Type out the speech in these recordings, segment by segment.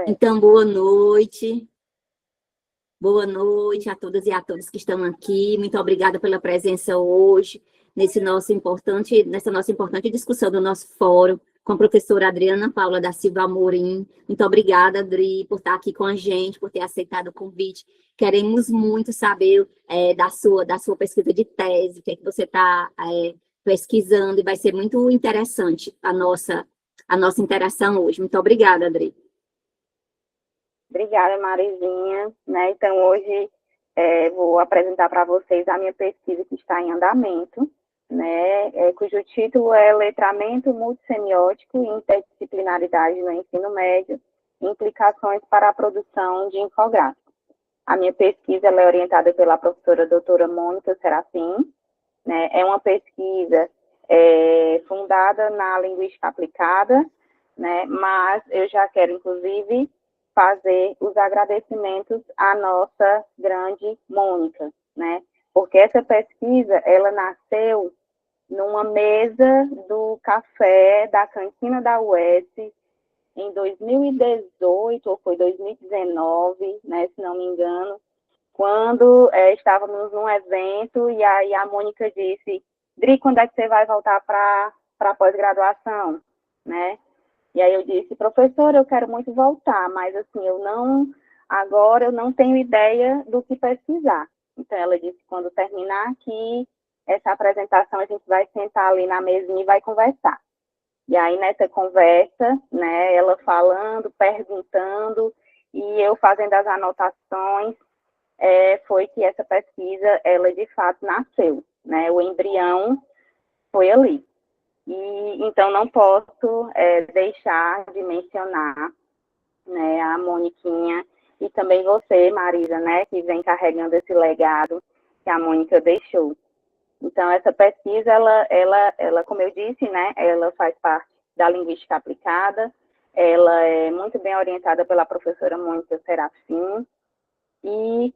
Então, boa noite. Boa noite a todas e a todos que estão aqui. Muito obrigada pela presença hoje, nessa nossa importante discussão do nosso fórum, com a professora Adriana Paula da Silva Amorim. Muito obrigada, Adri, por estar aqui com a gente, por ter aceitado o convite. Queremos muito saber da sua pesquisa de tese, o que é que você está pesquisando, e vai ser muito interessante a nossa interação hoje. Muito obrigada, Adri. Obrigada, Marizinha. Então, hoje vou apresentar para vocês a minha pesquisa que está em andamento, cujo título é Letramento Multissemiótico e Interdisciplinaridade no Ensino Médio, Implicações para a Produção de Infográficos. A minha pesquisa é orientada pela professora doutora Mônica Serafim, é uma pesquisa fundada na linguística aplicada, mas eu já quero, inclusive, fazer os agradecimentos à nossa grande Mônica, porque essa pesquisa, ela nasceu numa mesa do café da cantina da UES em 2018, ou foi 2019, se não me engano, quando estávamos num evento, e aí a Mônica disse: Dri, quando é que você vai voltar para a pós-graduação, E aí eu disse: professora, eu quero muito voltar, mas assim, agora eu não tenho ideia do que pesquisar. Então ela disse: quando terminar aqui essa apresentação, a gente vai sentar ali na mesinha e vai conversar. E aí nessa conversa, ela falando, perguntando, e eu fazendo as anotações, foi que essa pesquisa, ela de fato nasceu, o embrião foi ali. E então não posso deixar de mencionar, a Moniquinha e também você, Marisa, que vem carregando esse legado que a Mônica deixou. Então essa pesquisa, ela como eu disse, ela faz parte da linguística aplicada, ela é muito bem orientada pela professora Mônica Serafim, e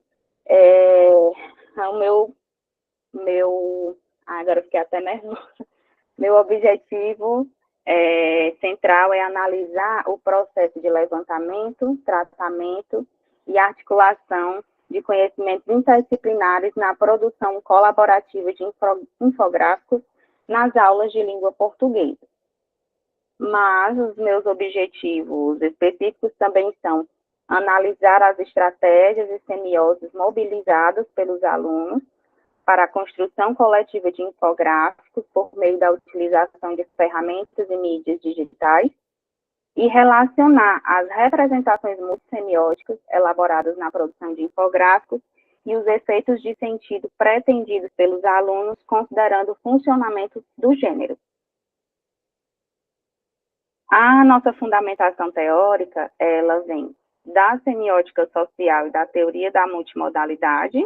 agora eu fiquei até nervosa. Meu objetivo central é analisar o processo de levantamento, tratamento e articulação de conhecimentos interdisciplinares na produção colaborativa de infográficos nas aulas de língua portuguesa. Mas os meus objetivos específicos também são analisar as estratégias e semioses mobilizadas pelos alunos para a construção coletiva de infográficos por meio da utilização de ferramentas e mídias digitais e relacionar as representações multissemióticas elaboradas na produção de infográficos e os efeitos de sentido pretendidos pelos alunos, considerando o funcionamento do gênero. A nossa fundamentação teórica, ela vem da semiótica social e da teoria da multimodalidade,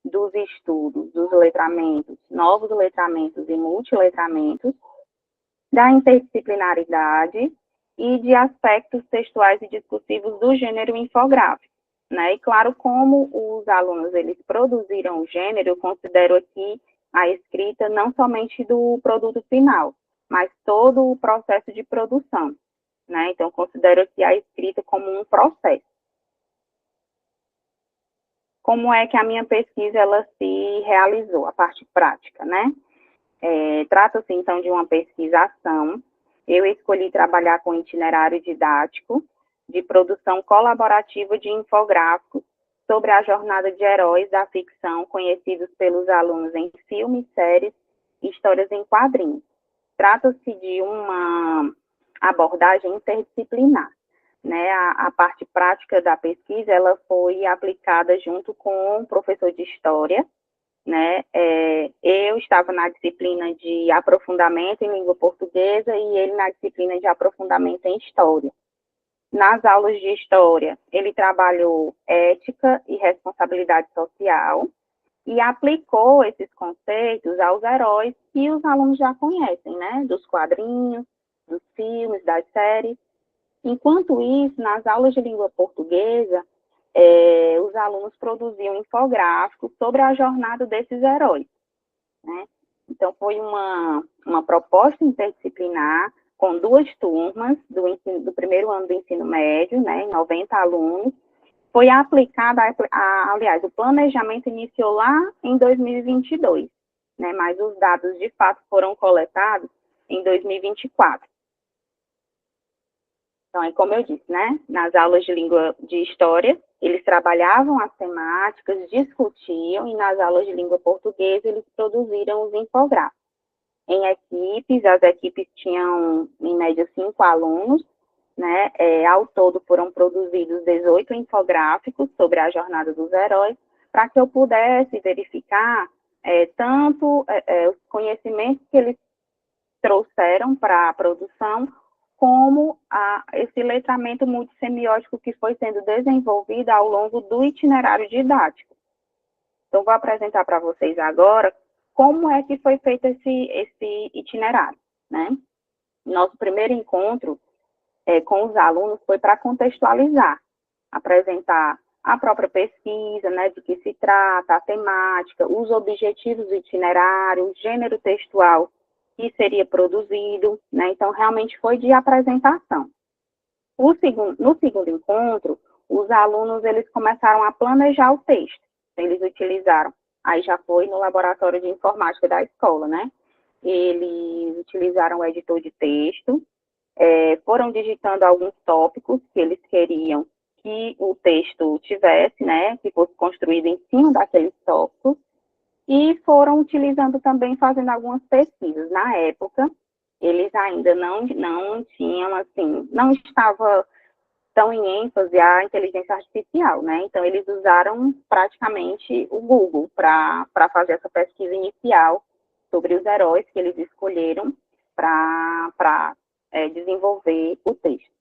dos estudos dos letramentos, novos letramentos e multiletramentos, da interdisciplinaridade e de aspectos textuais e discursivos do gênero infográfico, E claro, como os alunos eles produziram o gênero, eu considero aqui a escrita não somente do produto final, mas todo o processo de produção, Então, eu considero aqui a escrita como um processo. Como é que a minha pesquisa ela se realizou, a parte prática, Trata-se, então, de uma pesquisação. Eu escolhi trabalhar com itinerário didático de produção colaborativa de infográficos sobre a jornada de heróis da ficção conhecidos pelos alunos em filmes, séries e histórias em quadrinhos. Trata-se de uma abordagem interdisciplinar. A parte prática da pesquisa, ela foi aplicada junto com um professor de história, eu estava na disciplina de aprofundamento em língua portuguesa e ele na disciplina de aprofundamento em história. Nas aulas de história, ele trabalhou ética e responsabilidade social e aplicou esses conceitos aos heróis que os alunos já conhecem, dos quadrinhos, dos filmes, das séries. Enquanto isso, nas aulas de língua portuguesa, os alunos produziam infográficos sobre a jornada desses heróis, Então, foi uma proposta interdisciplinar com 2 turmas do primeiro ano do ensino médio, né, 90 alunos. Foi aplicada, aliás, o planejamento iniciou lá em 2022, né, mas os dados de fato foram coletados em 2024. Então, é como eu disse, né, nas aulas de língua de história, eles trabalhavam as temáticas, discutiam, e nas aulas de língua portuguesa, eles produziram os infográficos. Em equipes, as equipes tinham, em média, 5 alunos, né, ao todo foram produzidos 18 infográficos sobre a jornada dos heróis, para que eu pudesse verificar tanto os conhecimentos que eles trouxeram para a produção, como esse letramento multissemiótico que foi sendo desenvolvido ao longo do itinerário didático. Então, vou apresentar para vocês agora como é que foi feito esse itinerário, né? Nosso primeiro encontro com os alunos foi para contextualizar, apresentar a própria pesquisa, né, de que se trata, a temática, os objetivos do itinerário, o gênero textual que seria produzido, né? Então, realmente foi de apresentação. No segundo encontro, os alunos, eles começaram a planejar o texto. Eles utilizaram, aí já foi no laboratório de informática da escola, né? Eles utilizaram o editor de texto, foram digitando alguns tópicos que eles queriam que o texto tivesse, né? Que fosse construído em cima daqueles tópicos, e foram utilizando também, fazendo algumas pesquisas. Na época, eles ainda não tinham, assim, não estava tão em ênfase a inteligência artificial, né? Então, eles usaram praticamente o Google para fazer essa pesquisa inicial sobre os heróis que eles escolheram para desenvolver o texto.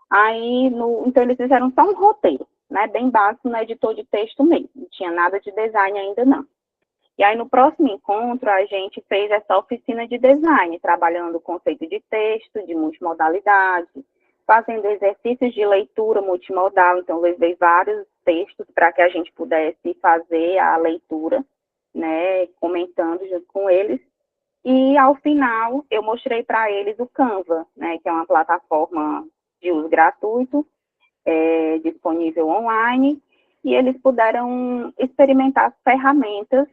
Aí, então, eles fizeram só um roteiro, né? Bem básico no editor de texto mesmo. Não tinha nada de design ainda, não. E aí, no próximo encontro, a gente fez essa oficina de design, trabalhando o conceito de texto, de multimodalidade, fazendo exercícios de leitura multimodal. Então, eu levei vários textos para que a gente pudesse fazer a leitura, né, comentando junto com eles. E, ao final, eu mostrei para eles o Canva, né, que é uma plataforma de uso gratuito, disponível online, e eles puderam experimentar as ferramentas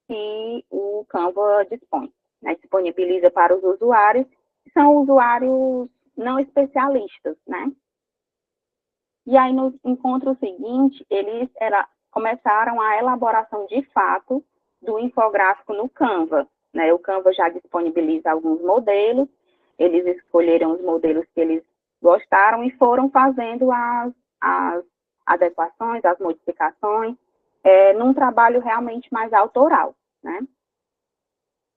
que o Canva dispõe, né, disponibiliza para os usuários, que são usuários não especialistas, né? E aí, no encontro seguinte, eles começaram a elaboração de fato do infográfico no Canva, né? O Canva já disponibiliza alguns modelos, eles escolheram os modelos que eles gostaram e foram fazendo as adequações, as modificações, num trabalho realmente mais autoral, né?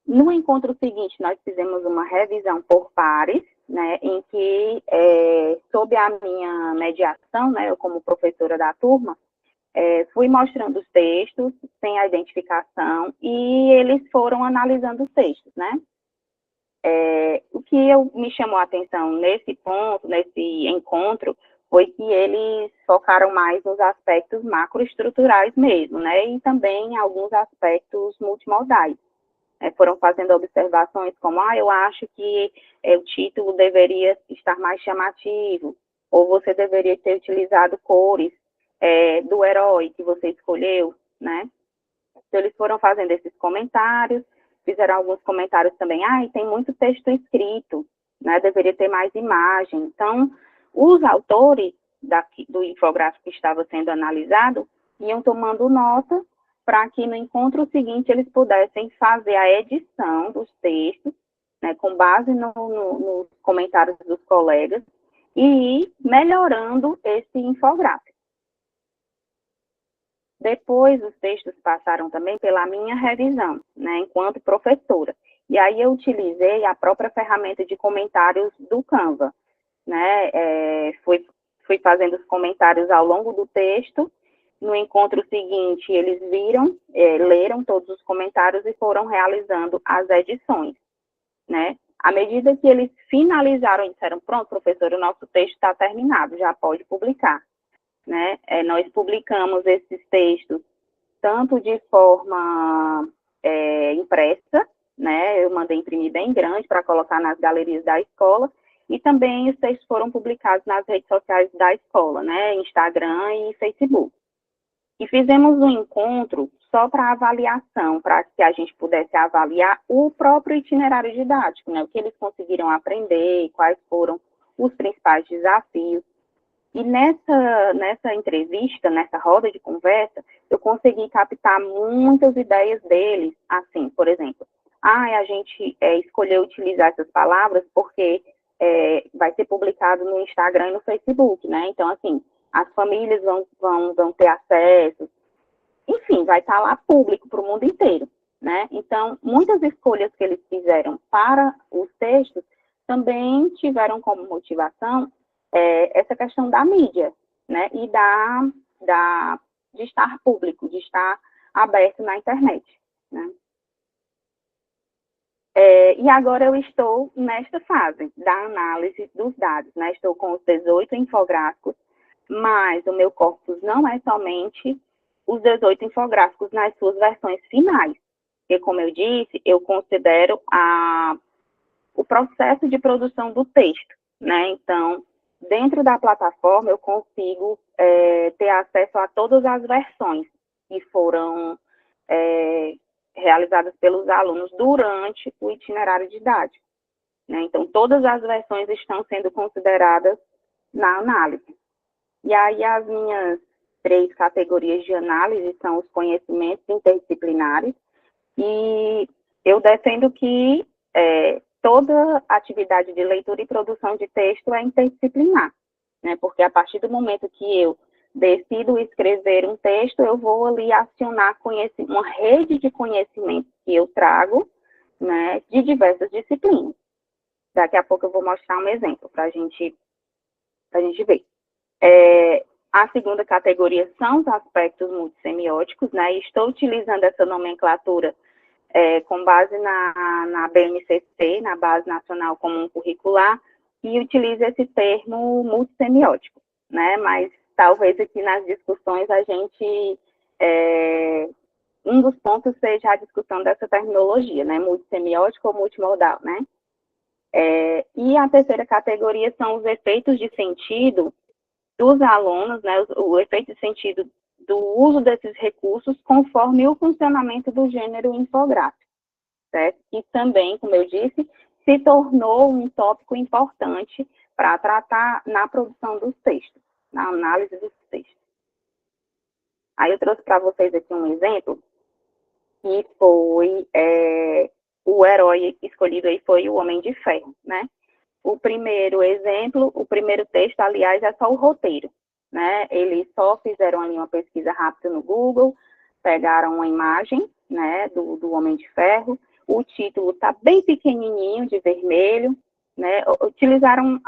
No encontro seguinte, nós fizemos uma revisão por pares, né, em que, sob a minha mediação, né, eu como professora da turma, fui mostrando os textos, sem a identificação, e eles foram analisando os textos, né? O que me chamou a atenção nesse ponto, nesse encontro, foi que eles focaram mais nos aspectos macroestruturais mesmo, né, e também em alguns aspectos multimodais. Foram fazendo observações como, eu acho que o título deveria estar mais chamativo, ou você deveria ter utilizado cores do herói que você escolheu, né? Então, eles foram fazendo esses comentários, fizeram alguns comentários também, tem muito texto escrito, né? Deveria ter mais imagem. Então, os autores do infográfico que estava sendo analisado iam tomando nota para que no encontro seguinte eles pudessem fazer a edição dos textos, né, com base nos comentários dos colegas, e ir melhorando esse infográfico. Depois, os textos passaram também pela minha revisão, né, enquanto professora. E aí eu utilizei a própria ferramenta de comentários do Canva, né, fui fazendo os comentários ao longo do texto. No encontro seguinte, eles leram todos os comentários e foram realizando as edições, né? À medida que eles finalizaram e disseram, pronto, professor, o nosso texto está terminado, já pode publicar, né? Nós publicamos esses textos tanto de forma impressa, né? Eu mandei imprimir bem grande para colocar nas galerias da escola, e também os textos foram publicados nas redes sociais da escola, né? Instagram e Facebook. E fizemos um encontro só para avaliação, para que a gente pudesse avaliar o próprio itinerário didático, né? O que eles conseguiram aprender, quais foram os principais desafios. E nessa entrevista, nessa roda de conversa, eu consegui captar muitas ideias deles, assim, por exemplo, a gente escolheu utilizar essas palavras porque vai ser publicado no Instagram e no Facebook, né? Então, assim, as famílias vão ter acesso, enfim, vai estar lá público para o mundo inteiro, né? Então, muitas escolhas que eles fizeram para os textos também tiveram como motivação essa questão da mídia, né? E de estar público, de estar aberto na internet, né? E agora eu estou nesta fase da análise dos dados, né? Estou com os 18 infográficos, mas o meu corpus não é somente os 18 infográficos nas suas versões finais, porque, como eu disse, eu considero o processo de produção do texto, né? Então, dentro da plataforma, eu consigo ter acesso a todas as versões que foram realizadas pelos alunos durante o itinerário didático, né? Então, todas as versões estão sendo consideradas na análise. E aí, as minhas 3 categorias de análise são os conhecimentos interdisciplinares, e eu defendo que toda atividade de leitura e produção de texto é interdisciplinar, né? Porque a partir do momento que eu decido escrever um texto, eu vou ali acionar uma rede de conhecimentos que eu trago, né, de diversas disciplinas. Daqui a pouco eu vou mostrar um exemplo para a gente ver. A segunda categoria são os aspectos multissemióticos, né? E estou utilizando essa nomenclatura com base na BNCC, na Base Nacional Comum Curricular, e utilizo esse termo multissemiótico, né? Mas talvez aqui nas discussões a gente, um dos pontos seja a discussão dessa terminologia, né? Multissemiótico ou multimodal, né? E a terceira categoria são os efeitos de sentido dos alunos, né? O efeito de sentido do uso desses recursos conforme o funcionamento do gênero infográfico, certo? E também, como eu disse, se tornou um tópico importante para tratar na produção dos textos, na análise dos textos. Aí eu trouxe para vocês aqui um exemplo, que foi, o herói escolhido aí foi o Homem de Ferro, né? O primeiro exemplo, o primeiro texto, aliás, é só o roteiro, né? Eles só fizeram ali uma pesquisa rápida no Google, pegaram uma imagem, né, do Homem de Ferro, o título está bem pequenininho, de vermelho, né? Utilizaram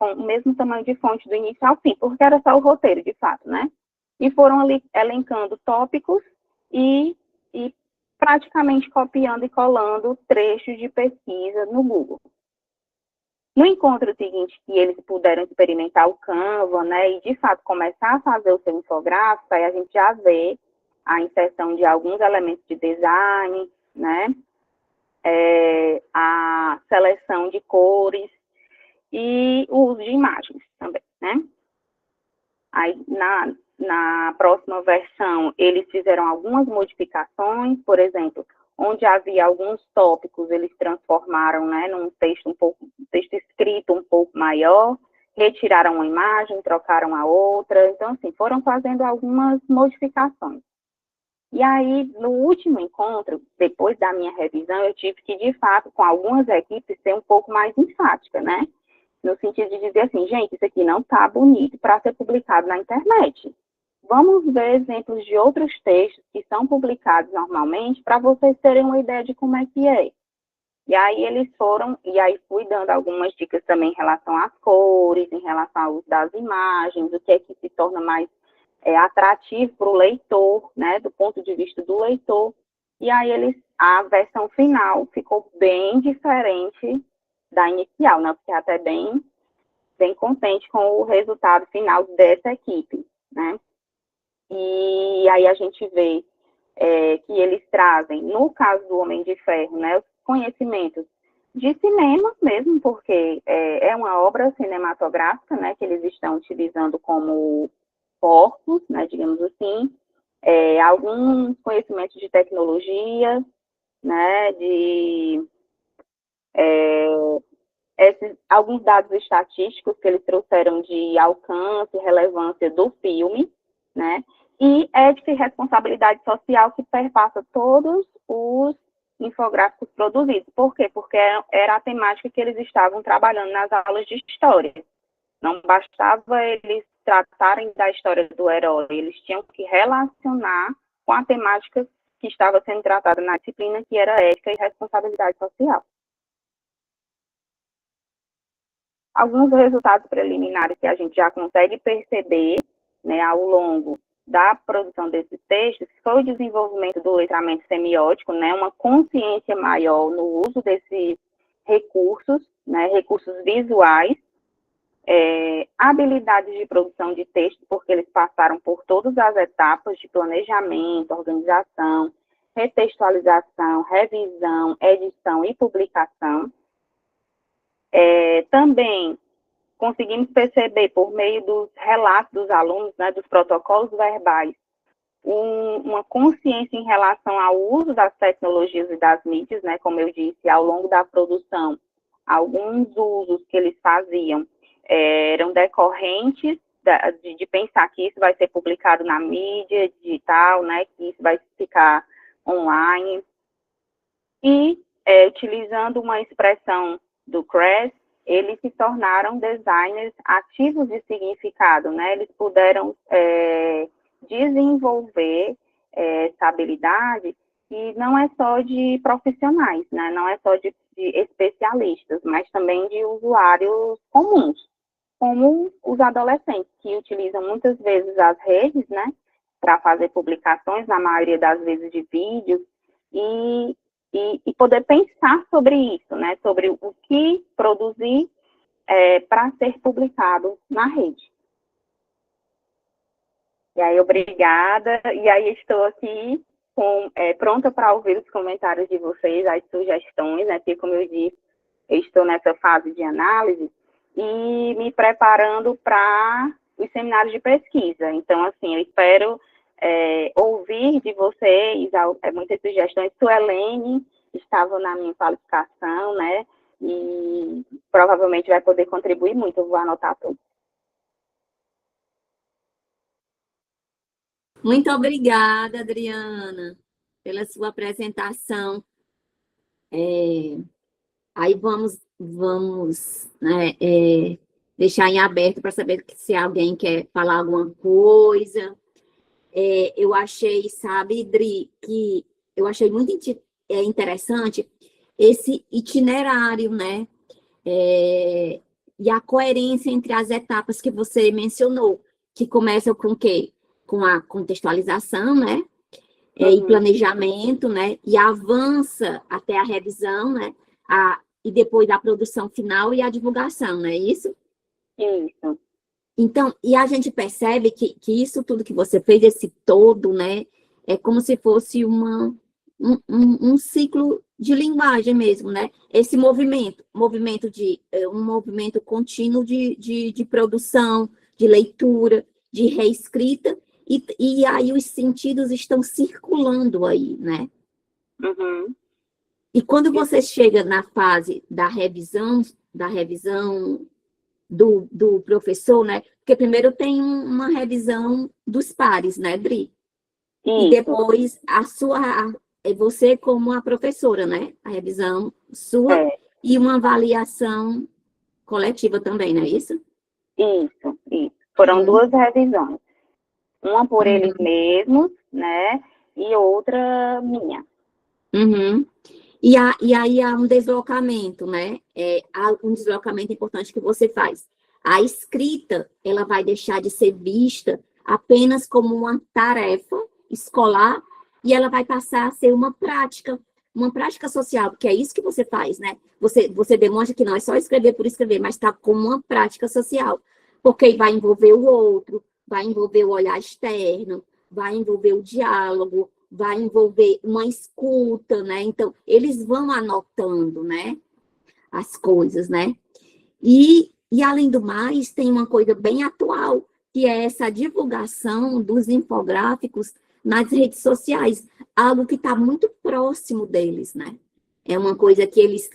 o mesmo tamanho de fonte do início ao fim, porque era só o roteiro, de fato, né? E foram ali elencando tópicos e praticamente copiando e colando trechos de pesquisa no Google. No encontro seguinte, que eles puderam experimentar o Canva, né, e de fato começar a fazer o seu infográfico, aí a gente já vê a inserção de alguns elementos de design, né, a seleção de cores e o uso de imagens também, né. Aí, na próxima versão, eles fizeram algumas modificações, por exemplo, onde havia alguns tópicos, eles transformaram, né, num texto texto escrito um pouco maior, retiraram uma imagem, trocaram a outra, então, assim, foram fazendo algumas modificações. E aí, no último encontro, depois da minha revisão, eu tive que, de fato, com algumas equipes, ser um pouco mais enfática, né? No sentido de dizer assim, gente, isso aqui não está bonito para ser publicado na internet. Vamos ver exemplos de outros textos que são publicados normalmente para vocês terem uma ideia de como é que é. E aí eles foram, e aí fui dando algumas dicas também em relação às cores, em relação ao uso das imagens, o que é que se torna mais atrativo para o leitor, né, do ponto de vista do leitor. E aí a versão final ficou bem diferente da inicial, né? Eu fiquei até bem contente com o resultado final dessa equipe, né? E aí a gente vê que eles trazem, no caso do Homem de Ferro, né, conhecimentos de cinema mesmo, porque é uma obra cinematográfica, né, que eles estão utilizando como corpus, né, digamos assim, alguns conhecimentos de tecnologia, né, alguns dados estatísticos que eles trouxeram de alcance e relevância do filme, né, e ética e responsabilidade social que perpassa todos os infográficos produzidos. Por quê? Porque era a temática que eles estavam trabalhando nas aulas de história. Não bastava eles tratarem da história do herói, eles tinham que relacionar com a temática que estava sendo tratada na disciplina, que era ética e responsabilidade social. Alguns resultados preliminares que a gente já consegue perceber, né, ao longo da produção desses textos foi o desenvolvimento do letramento semiótico, né, uma consciência maior no uso desses recursos, né, recursos visuais, habilidades de produção de texto, porque eles passaram por todas as etapas de planejamento, organização, retextualização, revisão, edição e publicação. Também conseguimos perceber, por meio dos relatos dos alunos, né, dos protocolos verbais, uma consciência em relação ao uso das tecnologias e das mídias, né, como eu disse, ao longo da produção, alguns usos que eles faziam eram decorrentes de pensar que isso vai ser publicado na mídia digital, né, que isso vai ficar online, e utilizando uma expressão do Kress, eles se tornaram designers ativos de significado, né? Eles puderam desenvolver essa habilidade, e não é só de profissionais, né? Não é só de especialistas, mas também de usuários comuns, como os adolescentes, que utilizam muitas vezes as redes, né, para fazer publicações, na maioria das vezes de vídeos, e poder pensar sobre isso, né, sobre o que produzir para ser publicado na rede. E aí, obrigada, e aí estou aqui pronta para ouvir os comentários de vocês, as sugestões, né, porque, como eu disse, eu estou nessa fase de análise e me preparando para os seminários de pesquisa. Então, assim, eu espero ouvir de vocês muitas sugestões. Suelene estava na minha qualificação, né, e provavelmente vai poder contribuir muito, eu vou anotar tudo. Muito obrigada, Adriana, pela sua apresentação. Aí vamos né, deixar em aberto para saber se alguém quer falar alguma coisa. Eu achei, sabe, Dri, que eu achei muito interessante esse itinerário, né? E a coerência entre as etapas que você mencionou, que começam com o quê? Com a contextualização, né? E planejamento, né? E avança até a revisão, né? E depois a produção final e a divulgação, não é isso? Isso. Então, e a gente percebe que isso tudo que você fez, esse todo, né? É como se fosse um ciclo de linguagem mesmo, né? Esse movimento um movimento contínuo de produção, de leitura, de reescrita, e aí os sentidos estão circulando aí, né? Uhum. E quando você chega na fase da revisão do professor, né? Porque primeiro tem uma revisão dos pares, né, Dri? Isso. E depois você como a professora, né? A revisão sua e uma avaliação coletiva também, não é isso? Isso. Foram duas revisões. Uma por eles mesmos, né? E outra minha. E aí há um deslocamento, né? Há um deslocamento importante que você faz. A escrita, ela vai deixar de ser vista apenas como uma tarefa escolar, e ela vai passar a ser uma prática social, porque é isso que você faz, né? Você demonstra que não é só escrever por escrever, mas está como uma prática social, porque vai envolver o outro, vai envolver o olhar externo, vai envolver o diálogo, vai envolver uma escuta, né? Então, eles vão anotando, né? As coisas, né? E, além do mais, tem uma coisa bem atual, que é essa divulgação dos infográficos nas redes sociais, algo que está muito próximo deles, né? É uma coisa que eles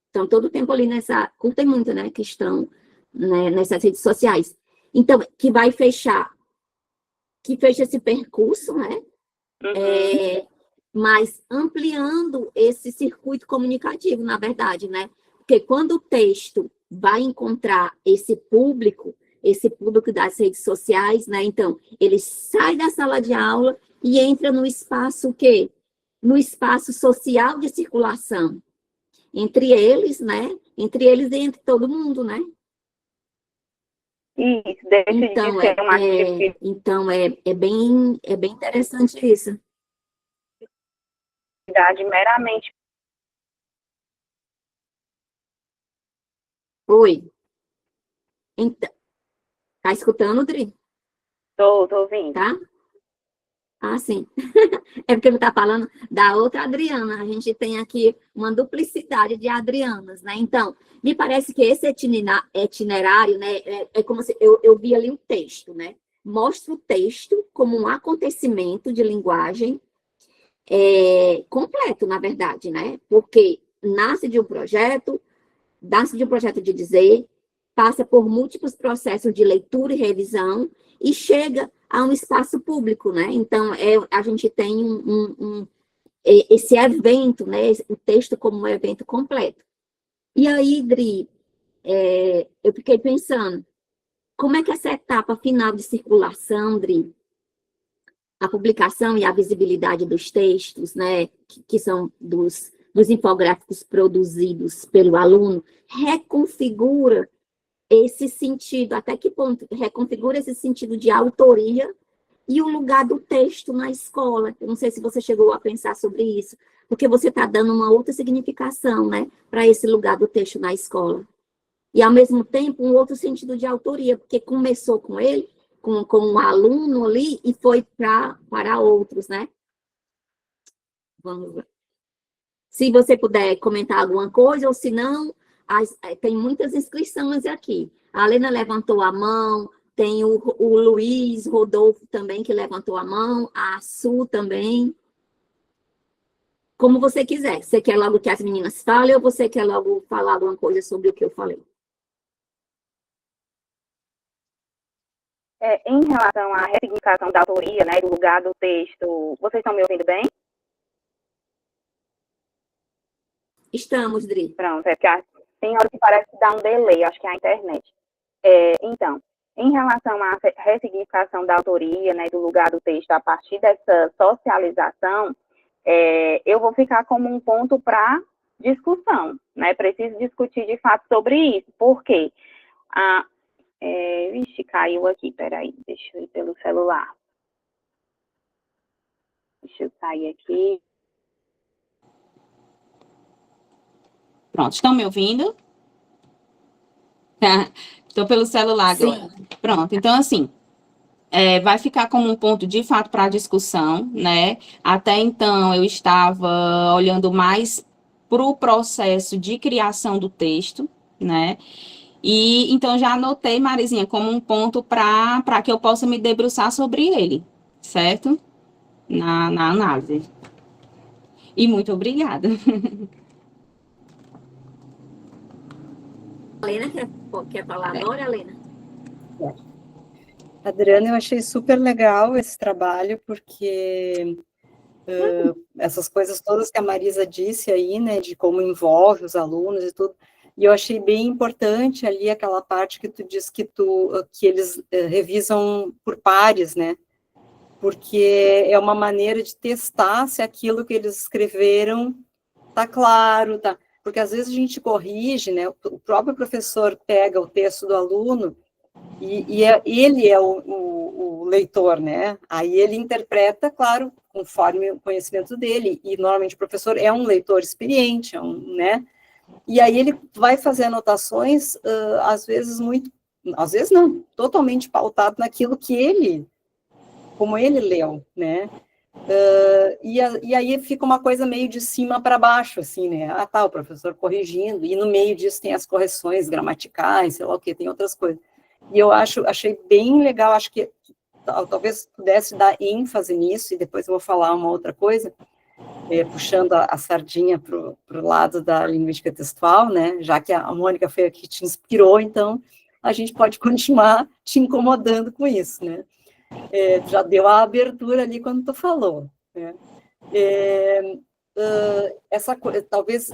estão todo o tempo ali curtem muito, né? Que estão, né, nessas redes sociais. Então, que fecha esse percurso, né? Mas ampliando esse circuito comunicativo, na verdade, né? Porque quando o texto vai encontrar esse público das redes sociais, né? Então, ele sai da sala de aula e entra no espaço o quê? No espaço social de circulação. Entre eles, né? Entre eles e entre todo mundo, né? Isso, deixa de ser uma atividade. Então, é bem interessante isso. Meramente. Oi. Então, tá escutando, Dri? Tô ouvindo. Tá? Ah, sim. É porque ele está falando da outra Adriana. A gente tem aqui uma duplicidade de Adrianas, né? Então, me parece que esse itinerário, né? É como se eu vi ali o texto, né? Mostra o texto como um acontecimento de linguagem completo, na verdade, né? Porque nasce de um projeto de dizer, passa por múltiplos processos de leitura e revisão e chega a um espaço público, né? Então, a gente tem esse evento, né? O texto como um evento completo. E aí, Dri, eu fiquei pensando, como é que essa etapa final de circulação, Dri, a publicação e a visibilidade dos textos, né, que são dos infográficos produzidos pelo aluno, reconfigura esse sentido, até que ponto reconfigura esse sentido de autoria e o lugar do texto na escola. Eu não sei se você chegou a pensar sobre isso, porque você está dando uma outra significação, né, para esse lugar do texto na escola. E, ao mesmo tempo, um outro sentido de autoria, porque começou com ele, com um aluno ali, e foi para outros, né? Vamos lá. Se você puder comentar alguma coisa, ou se não, tem muitas inscrições aqui. A Helena levantou a mão, tem o Luiz Rodolfo também, que levantou a mão, a Su também. Como você quiser. Você quer logo que as meninas falem, ou você quer logo falar alguma coisa sobre o que eu falei? Em relação à ressignificação da autoria, né, do lugar do texto, vocês estão me ouvindo bem? Estamos, Dri. Pronto, porque tem hora que parece que dá um delay, acho que é a internet. Então, em relação à ressignificação da autoria, né, do lugar do texto, a partir dessa socialização, eu vou ficar como um ponto para discussão, né? Preciso discutir de fato sobre isso, porque vixe, caiu aqui, peraí, deixa eu ir pelo celular. Deixa eu sair aqui. Pronto, estão me ouvindo? Estou pelo celular agora. Sim. Pronto, então assim, vai ficar como um ponto de fato para discussão, né? Até então eu estava olhando mais para o processo de criação do texto, né? E então já anotei, Marizinha, como um ponto para que eu possa me debruçar sobre ele, certo? Na análise. E muito obrigada. A Helena quer falar agora, Helena? Adriana, eu achei super legal esse trabalho, porque essas coisas todas que a Marisa disse aí, né, de como envolve os alunos e tudo, e eu achei bem importante ali aquela parte que tu diz que eles revisam por pares, né, porque é uma maneira de testar se aquilo que eles escreveram tá claro, tá, porque às vezes a gente corrige, né, o próprio professor pega o texto do aluno e ele é o leitor, né? Aí ele interpreta, claro, conforme o conhecimento dele, e normalmente o professor é um leitor experiente, né? E aí ele vai fazer anotações, às vezes não, totalmente pautado naquilo que como ele leu, né? E aí fica uma coisa meio de cima para baixo, assim, né? Ah, tá, o professor corrigindo, e no meio disso tem as correções gramaticais, sei lá o que, tem outras coisas. E eu achei bem legal, acho que talvez pudesse dar ênfase nisso, e depois eu vou falar uma outra coisa, puxando a sardinha para o lado da linguística textual, né? Já que a Mônica foi a que te inspirou, então a gente pode continuar te incomodando com isso, né? Já deu a abertura ali quando tu falou, né? Talvez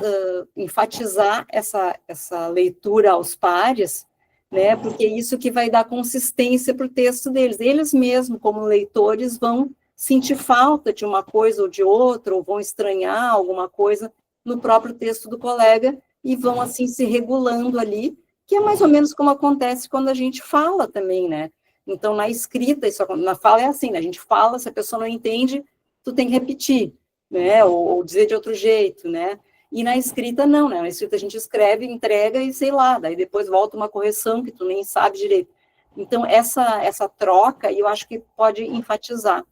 enfatizar essa leitura aos pares, né? Porque é isso que vai dar consistência para o texto deles. Eles mesmos, como leitores, vão sentir falta de uma coisa ou de outra, ou vão estranhar alguma coisa no próprio texto do colega e vão assim se regulando ali, que é mais ou menos como acontece quando a gente fala também, né? Então, na escrita, na fala é assim, né? A gente fala, se a pessoa não entende, tu tem que repetir, né? Ou dizer de outro jeito, né? E na escrita, não, né? Na escrita a gente escreve, entrega e sei lá, daí depois volta uma correção que tu nem sabe direito. Então, essa troca, eu acho que pode enfatizar.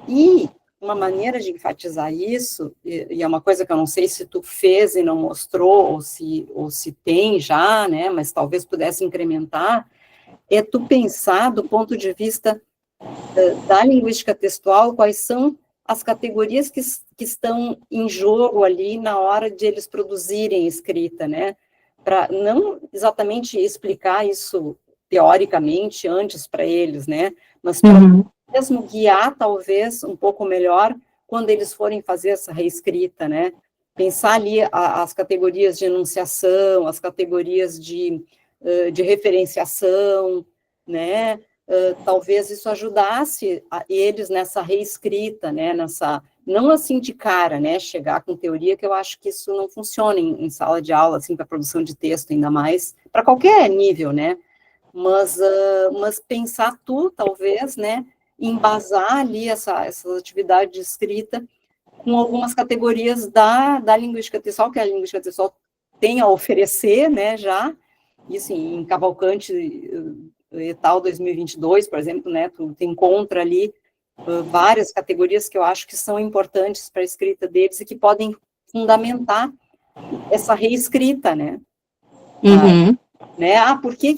E uma maneira de enfatizar isso, e é uma coisa que eu não sei se tu fez e não mostrou, ou se tem já, né? Mas talvez pudesse incrementar, é tu pensar do ponto de vista da linguística textual, quais são as categorias que estão em jogo ali na hora de eles produzirem escrita, né? Para não exatamente explicar isso teoricamente antes para eles, né? Mas para mesmo guiar, talvez, um pouco melhor quando eles forem fazer essa reescrita, né? Pensar ali as categorias de enunciação, as categorias de referenciação, né? Talvez isso ajudasse eles nessa reescrita, né? Não assim de cara, né? Chegar com teoria, que eu acho que isso não funciona em sala de aula, assim, para produção de texto, ainda mais, para qualquer nível, né? Mas pensar talvez, né? Embasar ali essa atividade de escrita com algumas categorias da linguística textual, que a linguística textual tem a oferecer, né, já, e assim, em Cavalcante et al. 2022, por exemplo, né, tu encontra ali várias categorias que eu acho que são importantes para a escrita deles e que podem fundamentar essa reescrita, né, né, por que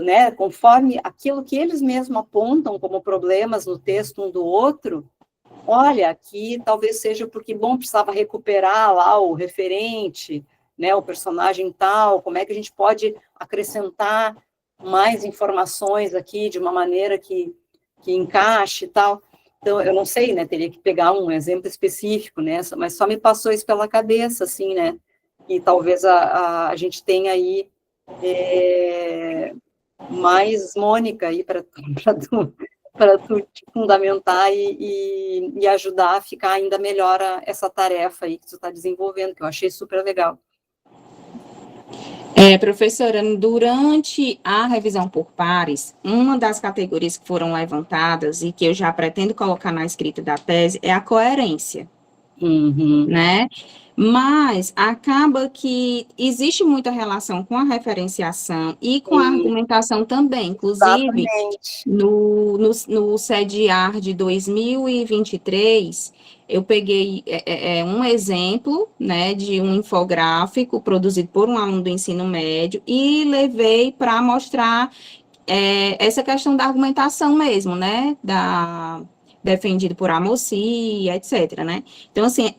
né, conforme aquilo que eles mesmos apontam como problemas no texto um do outro, olha, aqui talvez seja porque, bom, precisava recuperar lá o referente, né, o personagem tal, como é que a gente pode acrescentar mais informações aqui de uma maneira que encaixe e tal. Então, eu não sei, né, teria que pegar um exemplo específico, né, mas só me passou isso pela cabeça, assim, né, e talvez a gente tenha aí mais Mônica aí para tu te fundamentar e ajudar a ficar ainda melhor essa tarefa aí que tu está desenvolvendo, que eu achei super legal. Professora, durante a revisão por pares, uma das categorias que foram levantadas e que eu já pretendo colocar na escrita da tese é a coerência, né? Mas acaba que existe muita relação com a referenciação e com a argumentação também, inclusive no CEDIAR de 2023, eu peguei um exemplo, né, de um infográfico produzido por um aluno do ensino médio e levei para mostrar essa questão da argumentação mesmo, né, defendido por Amossi, etc., né? Então, assim,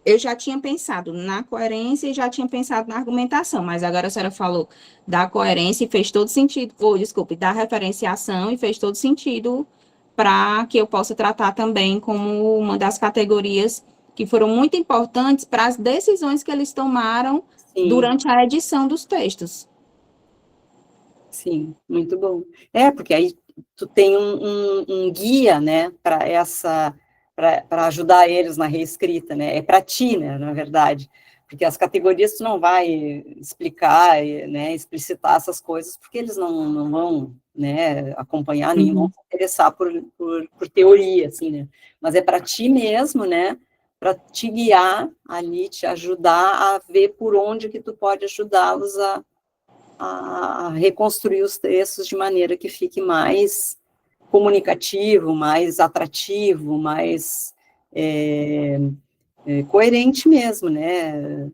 eu já tinha pensado na coerência e já tinha pensado na argumentação, mas agora a senhora falou da coerência e fez todo sentido, da referenciação e fez todo sentido para que eu possa tratar também como uma das categorias que foram muito importantes para as decisões que eles tomaram durante a edição dos textos. Sim, muito bom. Porque aí tu tem um guia, né, para ajudar eles na reescrita, né, é para ti, né, na verdade, porque as categorias tu não vai explicar, né, explicitar essas coisas, porque eles não vão, né, acompanhar, nem vão se interessar por teoria, assim, né, mas é para ti mesmo, né, para te guiar ali, te ajudar a ver por onde que tu pode ajudá-los a reconstruir os textos de maneira que fique mais comunicativo, mais atrativo, mais coerente mesmo, né?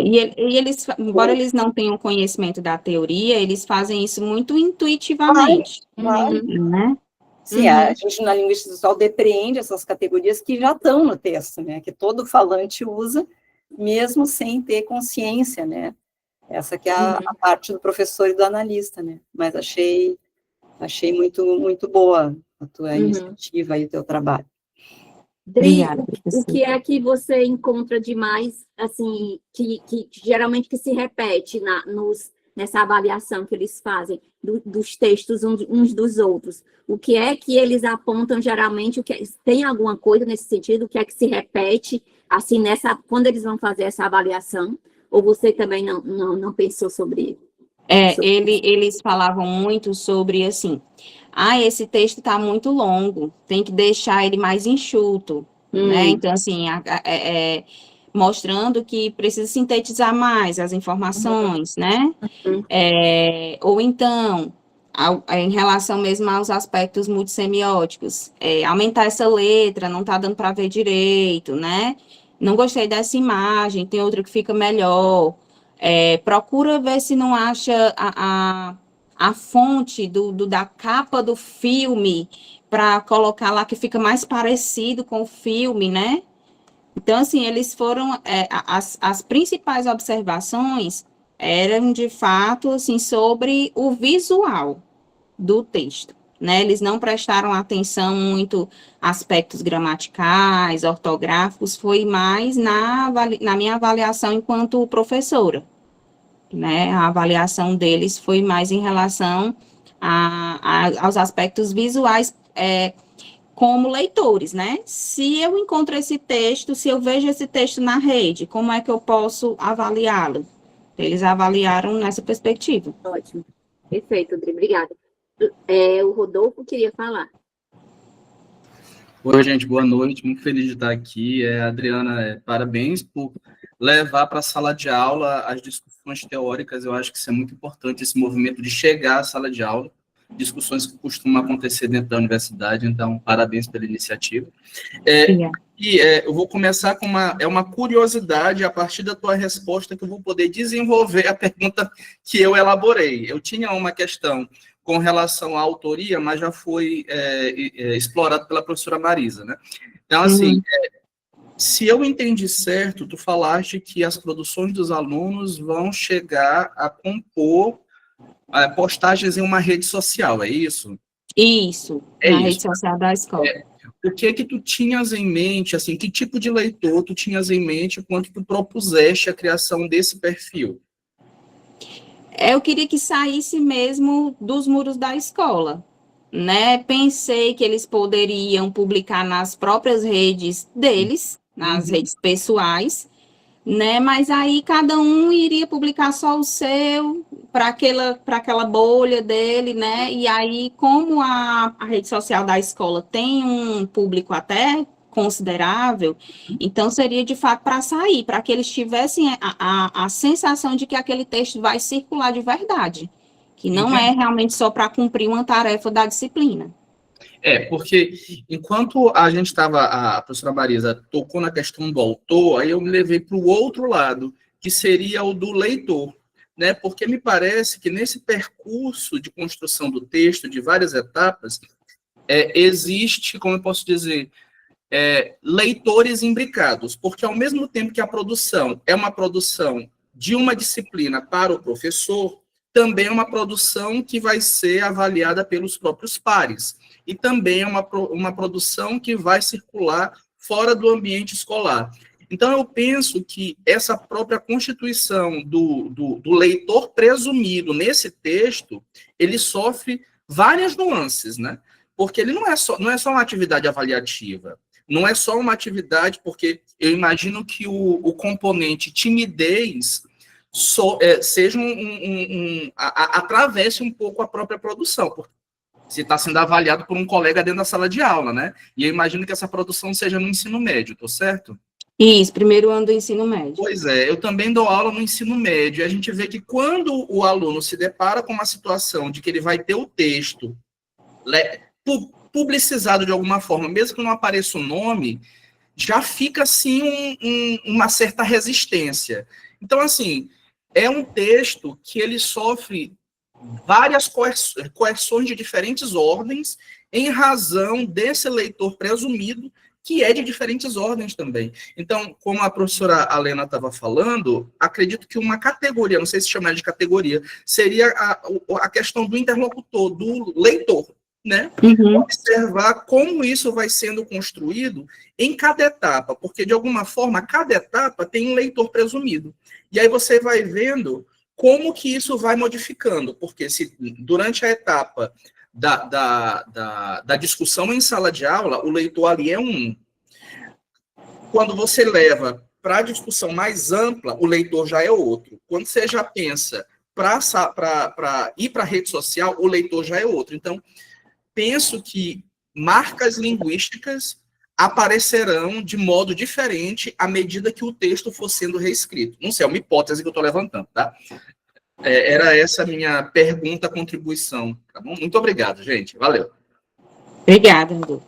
E eles, embora eles não tenham conhecimento da teoria, eles fazem isso muito intuitivamente, Claro. né? Sim, a gente na linguística visual depreende essas categorias que já estão no texto, né? Que todo falante usa, mesmo sem ter consciência, né? Essa que é a parte do professor e do analista, né? Mas achei muito boa a tua iniciativa e o teu trabalho. Dri, Obrigada, o que é que você encontra de mais, assim, que geralmente que se repete nessa avaliação que eles fazem dos textos uns dos outros? O que é que eles apontam geralmente? Tem alguma coisa nesse sentido? O que é que se repete, assim, quando eles vão fazer essa avaliação? Ou você também não pensou sobre isso? Eles falavam muito sobre, assim, esse texto está muito longo, tem que deixar ele mais enxuto, né? Então, assim, mostrando que precisa sintetizar mais as informações, né? Ou então, em relação mesmo aos aspectos multissemióticos, aumentar essa letra, não está dando para ver direito, né? Não gostei dessa imagem, tem outra que fica melhor. Procura ver se não acha a fonte da capa do filme para colocar lá que fica mais parecido com o filme, né? Então, assim, eles foram, as principais observações eram, de fato, assim, sobre o visual do texto, né? Eles não prestaram atenção muito a aspectos gramaticais, ortográficos, foi mais na minha avaliação enquanto professora, né? A avaliação deles foi mais em relação aos aspectos visuais, como leitores, né? Se eu encontro esse texto, se eu vejo esse texto na rede, como é que eu posso avaliá-lo? Eles avaliaram nessa perspectiva. Ótimo. Perfeito, André. Obrigada. O Rodolfo queria falar. Oi, gente, boa noite. Muito feliz de estar aqui. Adriana, parabéns por levar para a sala de aula as discussões teóricas. Eu acho que isso é muito importante, esse movimento de chegar à sala de aula, discussões que costumam acontecer dentro da universidade. Então, parabéns pela iniciativa. Eu vou começar com uma curiosidade, a partir da tua resposta, que eu vou poder desenvolver a pergunta que eu elaborei. Eu tinha uma questão com relação à autoria, mas já foi explorado pela professora Marisa, né? Então, assim, se eu entendi certo, tu falaste que as produções dos alunos vão chegar a compor postagens em uma rede social, é isso? Isso, na rede social da escola. O que tu tinhas em mente, assim, que tipo de leitor tu tinhas em mente quando tu propuseste a criação desse perfil? Eu queria que saísse mesmo dos muros da escola, né? Pensei que eles poderiam publicar nas próprias redes deles, nas redes pessoais, né? Mas aí cada um iria publicar só o seu, para aquela bolha dele, né? E aí, como a rede social da escola tem um público até considerável, então seria de fato para sair, para que eles tivessem a sensação de que aquele texto vai circular de verdade, que não é realmente só para cumprir uma tarefa da disciplina. Porque enquanto a gente estava, a professora Marisa tocou na questão do autor, aí eu me levei para o outro lado, que seria o do leitor, né? Porque me parece que nesse percurso de construção do texto, de várias etapas, existe, como eu posso dizer, leitores imbricados, porque ao mesmo tempo que a produção é uma produção de uma disciplina para o professor, também é uma produção que vai ser avaliada pelos próprios pares, e também é uma produção que vai circular fora do ambiente escolar. Então, eu penso que essa própria constituição do leitor presumido nesse texto, ele sofre várias nuances, né? Porque ele não é só uma atividade avaliativa, não é só uma atividade, porque eu imagino que o componente timidez seja atravesse um pouco a própria produção, porque se está sendo avaliado por um colega dentro da sala de aula, né? E eu imagino que essa produção seja no ensino médio, tô certo? Isso, primeiro ano do ensino médio. Pois eu também dou aula no ensino médio, e a gente vê que quando o aluno se depara com uma situação de que ele vai ter o texto publicizado de alguma forma, mesmo que não apareça o nome, já fica, assim, uma certa resistência. Então, assim, é um texto que ele sofre várias coerções de diferentes ordens em razão desse leitor presumido, que é de diferentes ordens também. Então, como a professora Alena estava falando, acredito que uma categoria, não sei se chamar de categoria, seria a questão do interlocutor, do leitor, né? Observar como isso vai sendo construído em cada etapa, porque, de alguma forma, cada etapa tem um leitor presumido. E aí você vai vendo como que isso vai modificando, porque se durante a etapa da discussão em sala de aula, o leitor ali é um. Quando você leva para a discussão mais ampla, o leitor já é outro. Quando você já pensa para ir para a rede social, o leitor já é outro. Então, penso que marcas linguísticas aparecerão de modo diferente à medida que o texto for sendo reescrito. Não sei, é uma hipótese que eu estou levantando, tá? Era essa a minha pergunta, contribuição, tá bom? Muito obrigado, gente. Valeu. Obrigada, Rodolfo.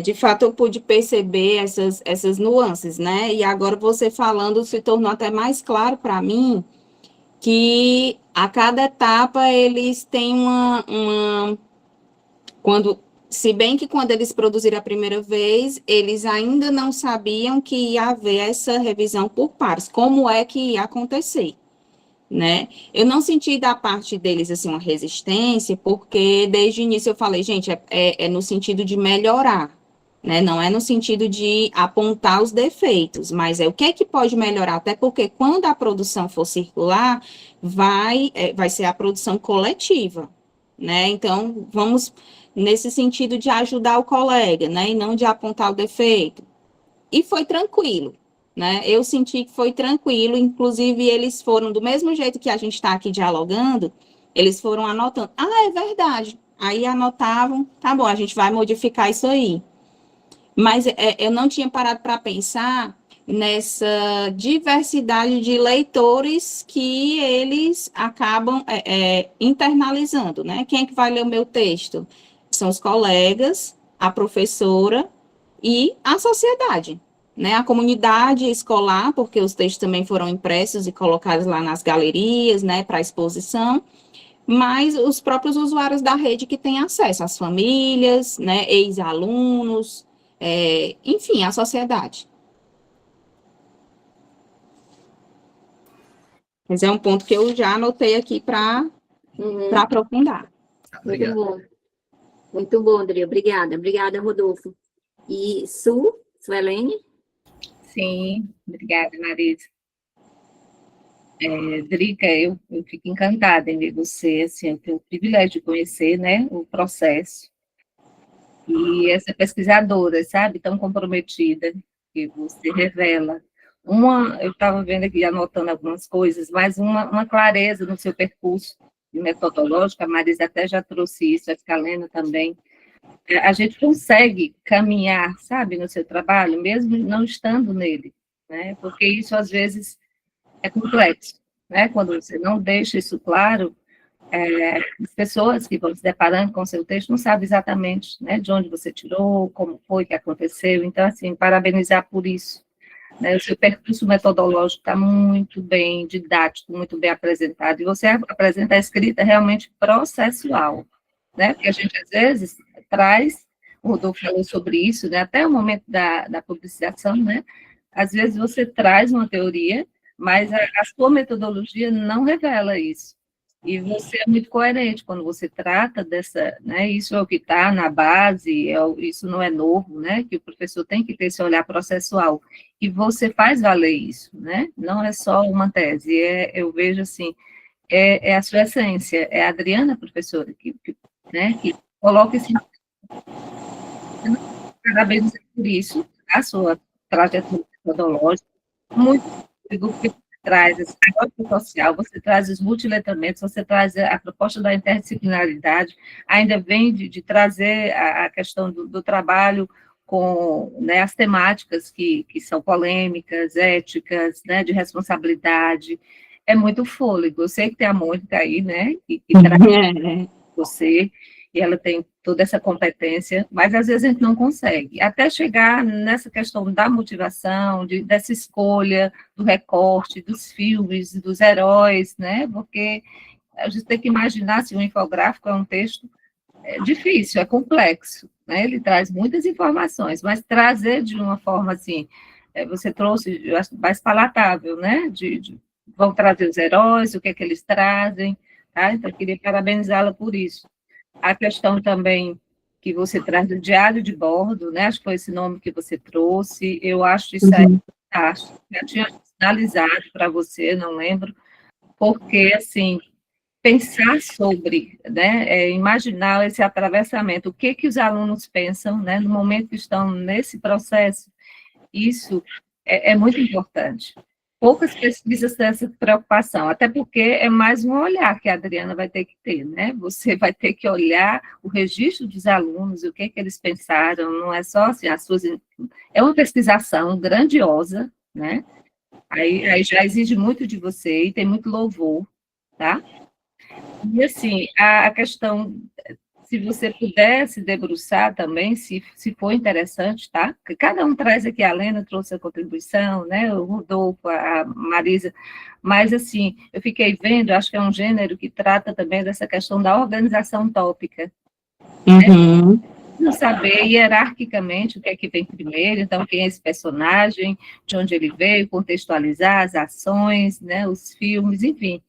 De fato, eu pude perceber essas nuances, né? E agora você falando se tornou até mais claro para mim que a cada etapa eles têm se bem que quando eles produziram a primeira vez, eles ainda não sabiam que ia haver essa revisão por pares, como é que ia acontecer, né? Eu não senti da parte deles, assim, uma resistência, porque desde o início eu falei, gente, é no sentido de melhorar, né? Não é no sentido de apontar os defeitos, mas o que é que pode melhorar, até porque quando a produção for circular, vai ser a produção coletiva, né? Então, vamos nesse sentido de ajudar o colega, né? E não de apontar o defeito. E foi tranquilo, né? Eu senti que foi tranquilo, inclusive eles foram, do mesmo jeito que a gente está aqui dialogando, eles foram anotando. É verdade. Aí anotavam, tá bom, a gente vai modificar isso aí. Mas eu não tinha parado para pensar nessa diversidade de leitores que eles acabam internalizando, né? Quem é que vai ler o meu texto? São os colegas, a professora e a sociedade, né? A comunidade escolar, porque os textos também foram impressos e colocados lá nas galerias, né, para exposição, mas os próprios usuários da rede que têm acesso, as famílias, né, ex-alunos, enfim, a sociedade. Mas é um ponto que eu já anotei aqui para aprofundar. Muito bom. Muito bom, André. Obrigada. Obrigada, Rodolfo. E Suelene? Sim, obrigada, Marisa. Drica, eu fico encantada em ver você, assim, eu tenho o privilégio de conhecer, né, o processo. E essa pesquisadora, sabe, tão comprometida, que você revela. Eu estava vendo aqui, anotando algumas coisas, mas uma clareza no seu percurso metodológico, a Marisa até já trouxe isso, a Escalena também. A gente consegue caminhar, sabe, no seu trabalho, mesmo não estando nele, né? Porque isso, às vezes, é complexo, né? Quando você não deixa isso claro, as pessoas que vão se deparando com o seu texto não sabem exatamente, né, de onde você tirou, como foi que aconteceu. Então, assim, parabenizar por isso, né? O seu percurso metodológico está muito bem didático, muito bem apresentado, e você apresenta a escrita realmente processual, né? Porque a gente, às vezes, traz, o Rodolfo falou sobre isso, né? Até o momento da publicização, né? Às vezes você traz uma teoria, mas a sua metodologia não revela isso. E você é muito coerente quando você trata dessa, né? Isso é o que está na base, isso não é novo, né? Que o professor tem que ter esse olhar processual. E você faz valer isso, né? Não é só uma tese, eu vejo assim, é a sua essência, é a Adriana, professora, né, que coloca esse... Parabéns por isso, a sua trajetória metodológica, muito porque você traz esse negócio social, você traz os multiletramentos, você traz a proposta da interdisciplinaridade, ainda vem de trazer a questão do trabalho com, né, as temáticas que são polêmicas, éticas, né, de responsabilidade. é muito fôlego. Eu sei que tem a Mônica aí, né, que traz você, e ela tem toda essa competência, mas às vezes a gente não consegue. Até chegar nessa questão da motivação, dessa escolha, do recorte, dos filmes, dos heróis, né, porque a gente tem que imaginar se um infográfico é um texto difícil, é complexo, né? Ele traz muitas informações, mas trazer de uma forma assim, você trouxe, eu acho, mais palatável, né? Vão trazer os heróis, o que é que eles trazem, tá? Então, eu queria parabenizá-la por isso. A questão também que você traz do diário de bordo, né? Acho que foi esse nome que você trouxe, eu acho isso aí fantástico. Já tinha sinalizado para você, não lembro, porque, assim, pensar sobre, né, imaginar esse atravessamento, o que os alunos pensam, né, no momento que estão nesse processo, isso é muito importante. Poucas pesquisas têm essa preocupação, até porque é mais um olhar que a Adriana vai ter que ter, né, você vai ter que olhar o registro dos alunos, o que eles pensaram, não é só assim, é uma pesquisação grandiosa, né, aí já exige muito de você e tem muito louvor, tá? E, assim, a questão, se você pudesse debruçar também, se for interessante, tá? Porque cada um traz aqui, a Lena trouxe a contribuição, né? O Rodolfo, a Marisa, mas, assim, eu fiquei vendo, acho que é um gênero que trata também dessa questão da organização tópica. Uhum. Não saber hierarquicamente o que é que vem primeiro, então, quem é esse personagem, de onde ele veio, contextualizar as ações, né? Os filmes, enfim.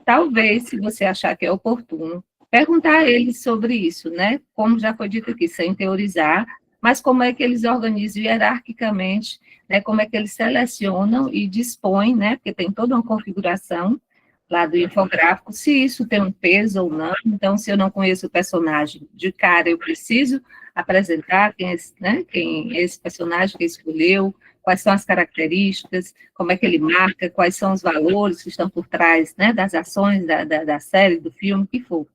Talvez, se você achar que é oportuno, perguntar a eles sobre isso, né? Como já foi dito aqui, sem teorizar, mas como é que eles organizam hierarquicamente, né? Como é que eles selecionam e dispõem, né? Porque tem toda uma configuração lá do infográfico, se isso tem um peso ou não. Então, se eu não conheço o personagem de cara, eu preciso apresentar quem é esse, né? Quem é esse personagem que escolheu, quais são as características, como é que ele marca, quais são os valores que estão por trás, né, das ações da série, do filme, o que for.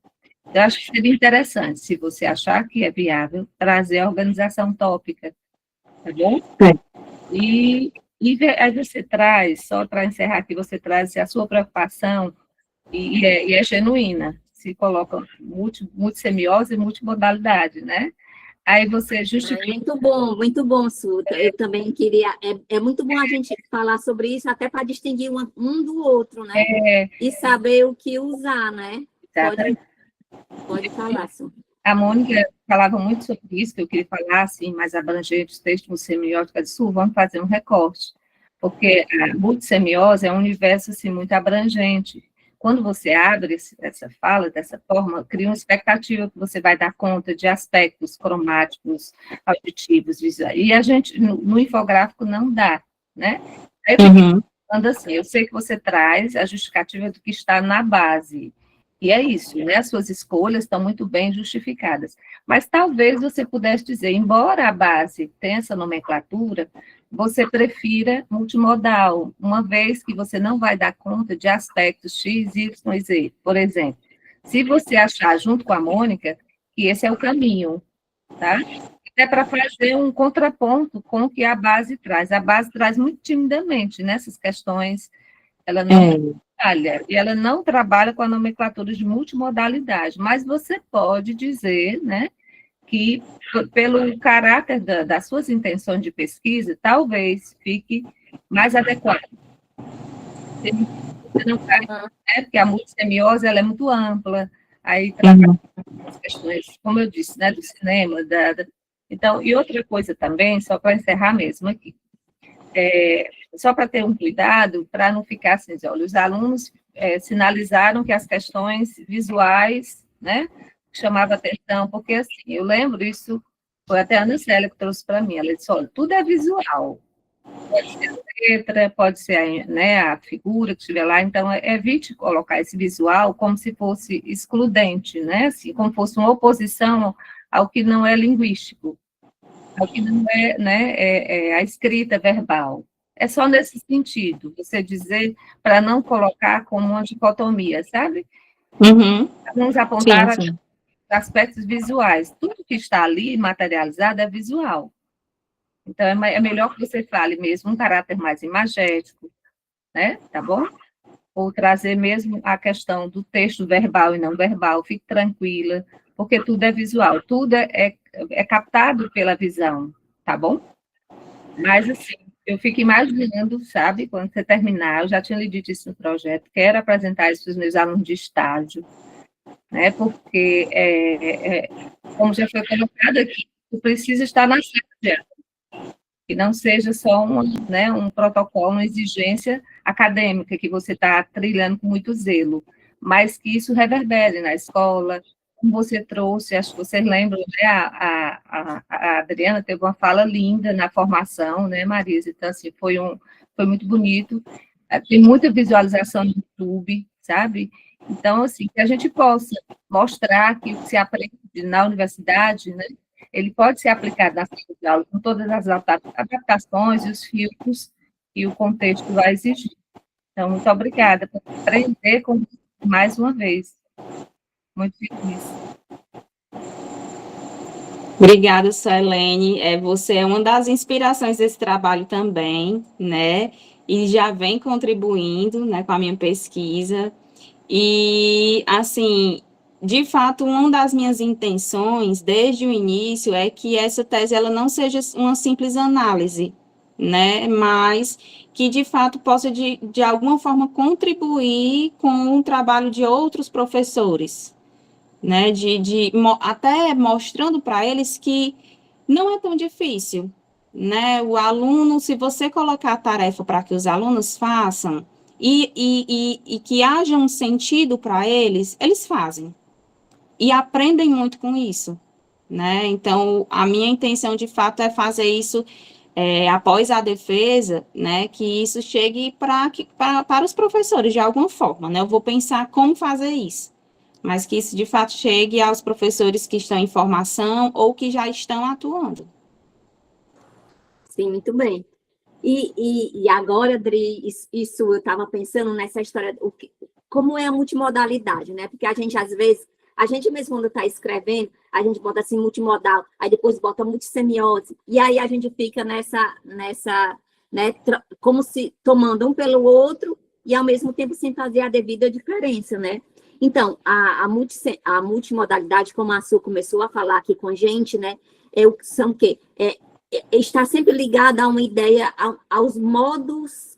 Eu acho que seria interessante, se você achar que é viável, trazer a organização tópica, tá bom? E aí você traz, só para encerrar aqui, você traz a sua preocupação, e é genuína, se coloca multissemiose e multimodalidade, né? Aí você justifica. Muito bom, Suta. Eu também queria. É muito bom a gente falar sobre isso, até para distinguir um do outro, né? E saber o que usar, né? Pode falar, Suta. A Mônica falava muito sobre isso, que eu queria falar, assim, mais abrangente, os textos semiótica de Sul, vamos fazer um recorte, porque a multissemiose é um universo, assim, muito abrangente. Quando você abre essa fala dessa forma, cria uma expectativa que você vai dar conta de aspectos cromáticos, auditivos, visuais, e a gente, no infográfico, não dá, né? Aí eu fico falando assim, eu sei que você traz a justificativa do que está na base, e é isso, né? As suas escolhas estão muito bem justificadas. Mas talvez você pudesse dizer, embora a base tenha essa nomenclatura, você prefira multimodal, uma vez que você não vai dar conta de aspectos X, Y e Z. Por exemplo, se você achar, junto com a Mônica, que esse é o caminho, tá? É para fazer um contraponto com o que a base traz. A base traz muito timidamente nessas questões, ela não trabalha, e ela não trabalha com a nomenclatura de multimodalidade, mas você pode dizer, né, que pelo caráter das suas intenções de pesquisa, talvez fique mais adequado. Você não faz, né, porque a multissemiose ela é muito ampla, aí trabalha as questões, como eu disse, né, do cinema, então, e outra coisa também, só para encerrar mesmo aqui, só para ter um cuidado, para não ficar assim, olha, os alunos sinalizaram que as questões visuais, né, chamava atenção, porque assim, eu lembro isso, foi até a Ana Célia que trouxe para mim, ela disse, olha, tudo é visual, pode ser a letra, pode ser né, a figura que estiver lá, então evite colocar esse visual como se fosse excludente, né, assim, como fosse uma oposição ao que não é linguístico, ao que não é, né, a escrita verbal. É só nesse sentido, você dizer, para não colocar como uma dicotomia, sabe? Vamos apontar aspectos visuais. Tudo que está ali materializado é visual. Então, é melhor que você fale mesmo um caráter mais imagético, né? Tá bom? ou trazer mesmo a questão do texto verbal e não verbal, fique tranquila, porque tudo é visual, tudo é captado pela visão, tá bom? Mas, assim, eu fico imaginando, sabe, quando você terminar, eu já tinha lhe dito isso no projeto, quero apresentar isso para os meus alunos de estágio, né, porque, como já foi colocado aqui, tu precisa estar na sala de aula, que não seja só um protocolo, uma exigência acadêmica que você está trilhando com muito zelo, mas que isso reverbere na escola, como você trouxe, acho que vocês lembram, né, a Adriana teve uma fala linda na formação, né, Marisa? Então, assim, foi muito bonito, tem muita visualização no YouTube, sabe? Então, assim, que a gente possa mostrar que o que se aprende na universidade, né, ele pode ser aplicado na sala de aula, com todas as adaptações e os filtros que o contexto vai exigir. Então, muito obrigada por aprender com mais uma vez. Muito feliz. Obrigada, Suelene. Você é uma das inspirações desse trabalho também, né? E já vem contribuindo, né, com a minha pesquisa. E, assim, de fato, uma das minhas intenções, desde o início, é que essa tese ela não seja uma simples análise, né? Mas que, de fato, possa, de alguma forma, contribuir com o trabalho de outros professores, né, até mostrando para eles que não é tão difícil, né, o aluno, se você colocar a tarefa para que os alunos façam, e que haja um sentido para eles fazem, e aprendem muito com isso, né, então, a minha intenção, de fato, é fazer isso após a defesa, né, que isso chegue para os professores, de alguma forma, né, eu vou pensar como fazer isso, mas que isso, de fato, chegue aos professores que estão em formação ou que já estão atuando. Sim, muito bem. E agora, Adri, isso eu estava pensando nessa história, como é a multimodalidade, né? Porque a gente, às vezes, a gente mesmo quando está escrevendo, a gente bota assim multimodal, aí depois bota multissemiose, e aí a gente fica nessa né, como se tomando um pelo outro e ao mesmo tempo sem fazer a devida diferença, né? Então, a multimodalidade, como a Su começou a falar aqui com a gente, né, são o quê? Está sempre ligada a uma ideia, aos modos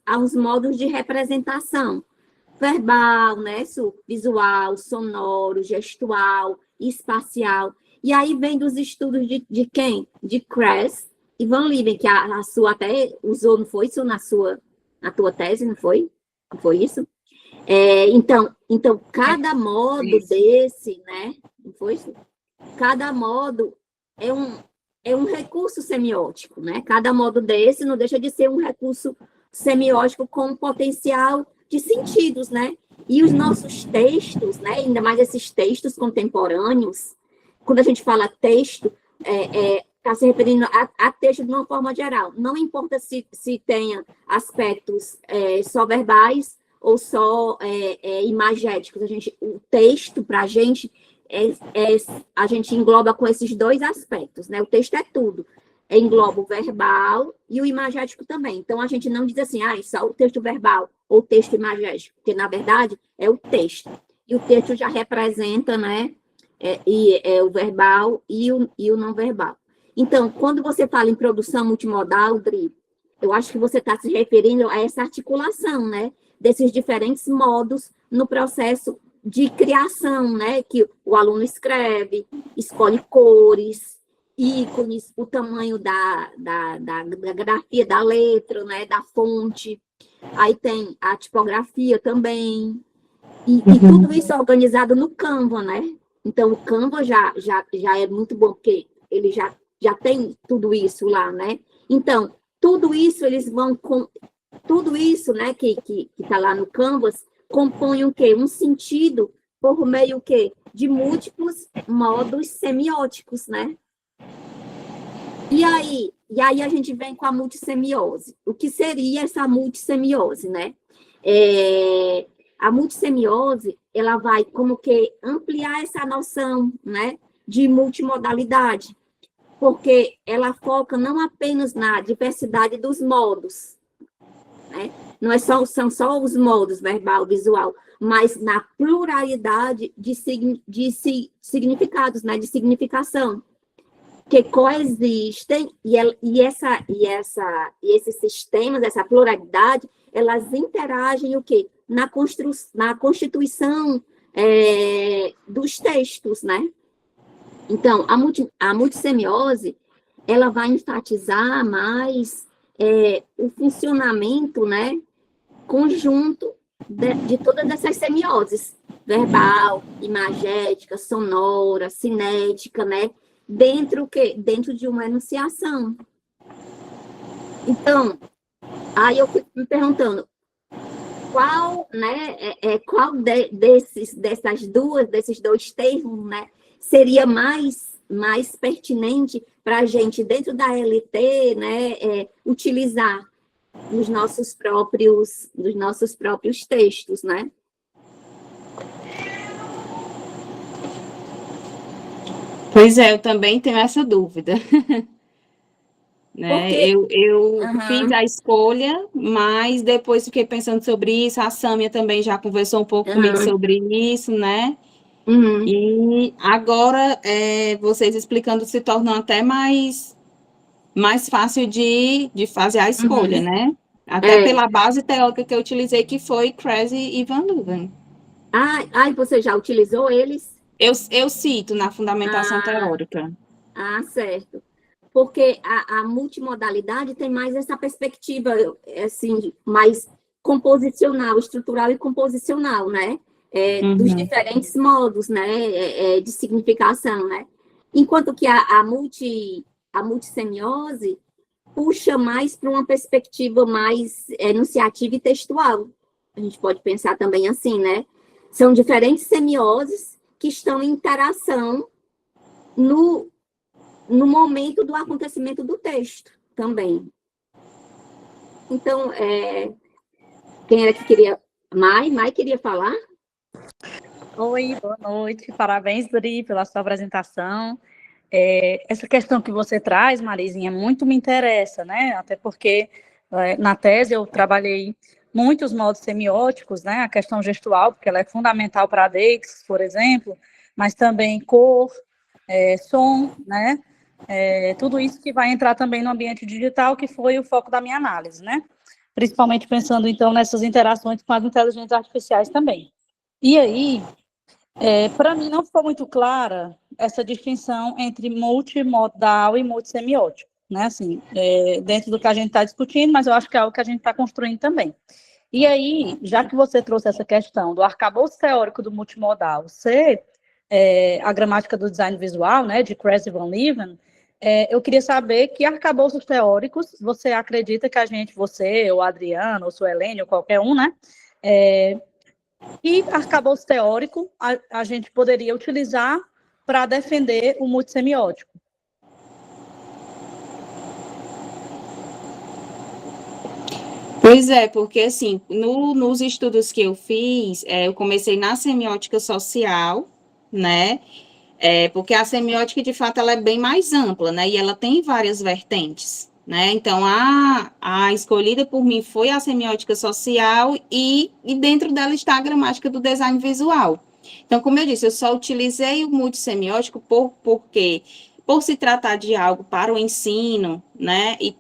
de representação, verbal, né, Su? Visual, sonoro, gestual, espacial. E aí vem dos estudos de quem? De Kress e Van Leeuwen, que a Su até usou, não foi isso, na tua tese, não foi? Não foi isso? Então, cada modo desse, né? Não foi isso? Cada modo é um recurso semiótico, né? Cada modo desse não deixa de ser um recurso semiótico com potencial de sentidos, né? E os nossos textos, né? Ainda mais esses textos contemporâneos, quando a gente fala texto, está se referindo a texto de uma forma geral. Não importa se tenha aspectos só verbais ou só imagéticos. O texto, para a gente engloba com esses dois aspectos, né? O texto é tudo. Engloba o verbal e o imagético também. Então, a gente não diz assim, só o texto verbal ou o texto imagético, porque, na verdade, é o texto. E o texto já representa, né? O verbal e o não verbal. Então, quando você fala em produção multimodal, Dri, eu acho que você está se referindo a essa articulação, né? Desses diferentes modos no processo de criação, né? Que o aluno escreve, escolhe cores, ícones, o tamanho da grafia da letra, né? Da fonte. Aí tem a tipografia também. E tudo isso é organizado no Canva, né? Então, o Canva já é muito bom, porque ele já tem tudo isso lá, né? Então, tudo isso eles vão tudo isso, né, que está lá no Canvas, compõe o quê? Um sentido por meio o quê? De múltiplos modos semióticos, né? E aí a gente vem com a multissemiose. O que seria essa multissemiose, né? A multissemiose, ela vai como que ampliar essa noção, né, de multimodalidade, porque ela foca não apenas na diversidade dos modos, né? Não é só, são só os modos verbal, visual, mas na pluralidade de significados, né? De significação, que coexistem e esses sistemas, essa pluralidade, elas interagem o quê? Na constituição dos textos, né? Então, a multissemiose, ela vai enfatizar mais o funcionamento, né, conjunto de todas essas semioses, verbal, imagética, sonora, cinética, né, dentro de uma enunciação. Então, aí eu fico me perguntando, qual, né, desses dois termos, né, seria mais pertinente para a gente, dentro da LT, né, utilizar nos nossos próprios textos, né? Pois é, eu também tenho essa dúvida. Né? Porque... Eu fiz a escolha, mas depois fiquei pensando sobre isso. A Sâmia também já conversou um pouco comigo sobre isso, né? E agora, vocês explicando, se tornam até mais fácil de fazer a escolha, né? Até pela base teórica que eu utilizei, que foi Krause e Van Leeuwen. Você já utilizou eles? Eu cito na fundamentação teórica. Certo. Porque a multimodalidade tem mais essa perspectiva, assim, mais composicional, estrutural e composicional, né? Dos diferentes modos, né? De significação, né? Enquanto que a multissemiose puxa mais para uma perspectiva mais enunciativa e textual. A gente pode pensar também assim, né? São diferentes semioses que estão em interação no momento do acontecimento do texto também. Então, quem era que queria? Mai queria falar? Oi, boa noite. Parabéns, Dri, pela sua apresentação. Essa questão que você traz, Marizinha, muito me interessa, né? Até porque na tese eu trabalhei muitos modos semióticos, né? A questão gestual, porque ela é fundamental para a Deixis, por exemplo, mas também cor, som, né? Tudo isso que vai entrar também no ambiente digital, que foi o foco da minha análise, né? Principalmente pensando, então, nessas interações com as inteligências artificiais também. E aí, para mim não ficou muito clara essa distinção entre multimodal e multissemiótico, né? Assim, dentro do que a gente está discutindo, mas eu acho que é algo que a gente está construindo também. E aí, já que você trouxe essa questão do arcabouço teórico do multimodal ser a gramática do design visual, né, de Krause e Van Leeuwen, eu queria saber que arcabouços teóricos você acredita que você, ou Adriano, ou Suelene, ou qualquer um, né, e arcabouço teórico a gente poderia utilizar para defender o multissemiótico. Pois é, porque assim, nos estudos que eu fiz, eu comecei na semiótica social, né? Porque a semiótica, de fato, ela é bem mais ampla, né? E ela tem várias vertentes, né? Então, a escolhida por mim foi a semiótica social e dentro dela está a gramática do design visual. Então, como eu disse, eu só utilizei o multissemiótico porque por se tratar de algo para o ensino, né? E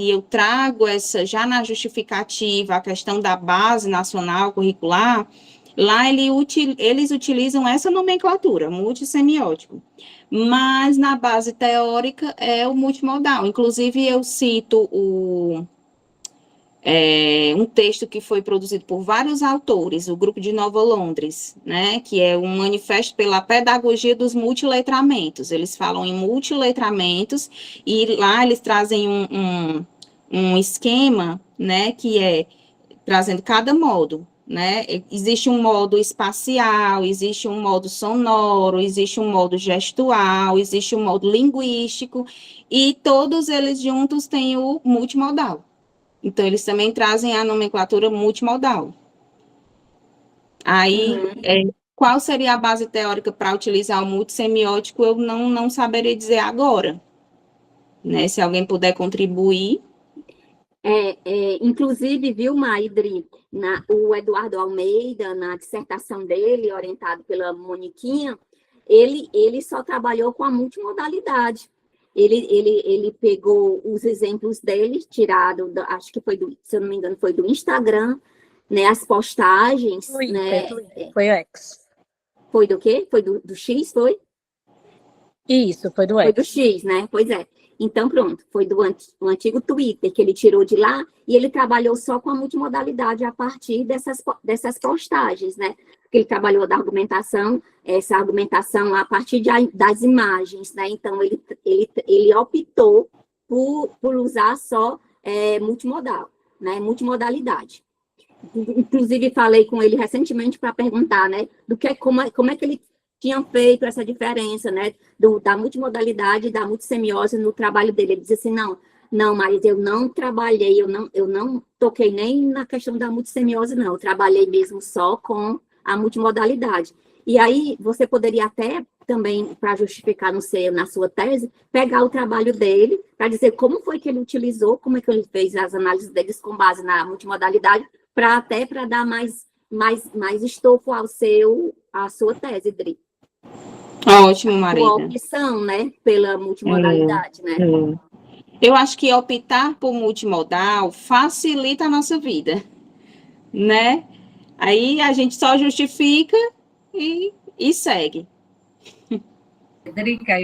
eu trago essa já na justificativa a questão da base nacional curricular. Lá eles utilizam essa nomenclatura, multissemiótico, mas na base teórica é o multimodal. Inclusive, eu cito um texto que foi produzido por vários autores, o Grupo de Nova Londres, né, que é um manifesto pela pedagogia dos multiletramentos. Eles falam em multiletramentos e lá eles trazem um esquema, né, que é trazendo cada modo. Né? Existe um modo espacial, existe um modo sonoro, existe um modo gestual, existe um modo linguístico, e todos eles juntos têm o multimodal. Então, eles também trazem a nomenclatura multimodal. Aí, qual seria a base teórica para utilizar o multissemiótico, eu não saberia dizer agora. Né? Se alguém puder contribuir. Inclusive, viu, Maidri, o Eduardo Almeida, na dissertação dele, orientado pela Moniquinha, ele só trabalhou com a multimodalidade. Ele pegou os exemplos dele, tirado, acho que foi se eu não me engano, foi do Instagram, né, as postagens, né? Foi o X. Foi do quê? Foi do X, foi? Isso, foi do Foi X. do X, né? Pois é. Então, pronto, foi do antigo Twitter, que ele tirou de lá, e ele trabalhou só com a multimodalidade a partir dessas postagens, né? Porque ele trabalhou da argumentação, essa argumentação a partir das imagens, né? Então, ele optou por usar só multimodal, né? Multimodalidade. Inclusive, falei com ele recentemente para perguntar, né? Como é que ele tinha feito essa diferença, né, da multimodalidade e da multissemiose no trabalho dele. Ele disse assim, não, mas eu não trabalhei, eu não toquei nem na questão da multissemiose, não, eu trabalhei mesmo só com a multimodalidade. E aí, você poderia até também, para justificar, não sei, na sua tese, pegar o trabalho dele, para dizer como foi que ele utilizou, como é que ele fez as análises deles com base na multimodalidade, para dar mais estofo à sua tese, Dri. Ótimo, Marina. Uma opção, né, pela multimodalidade, né? Eu acho que optar por multimodal facilita a nossa vida, né? Aí a gente só justifica e segue. Drica,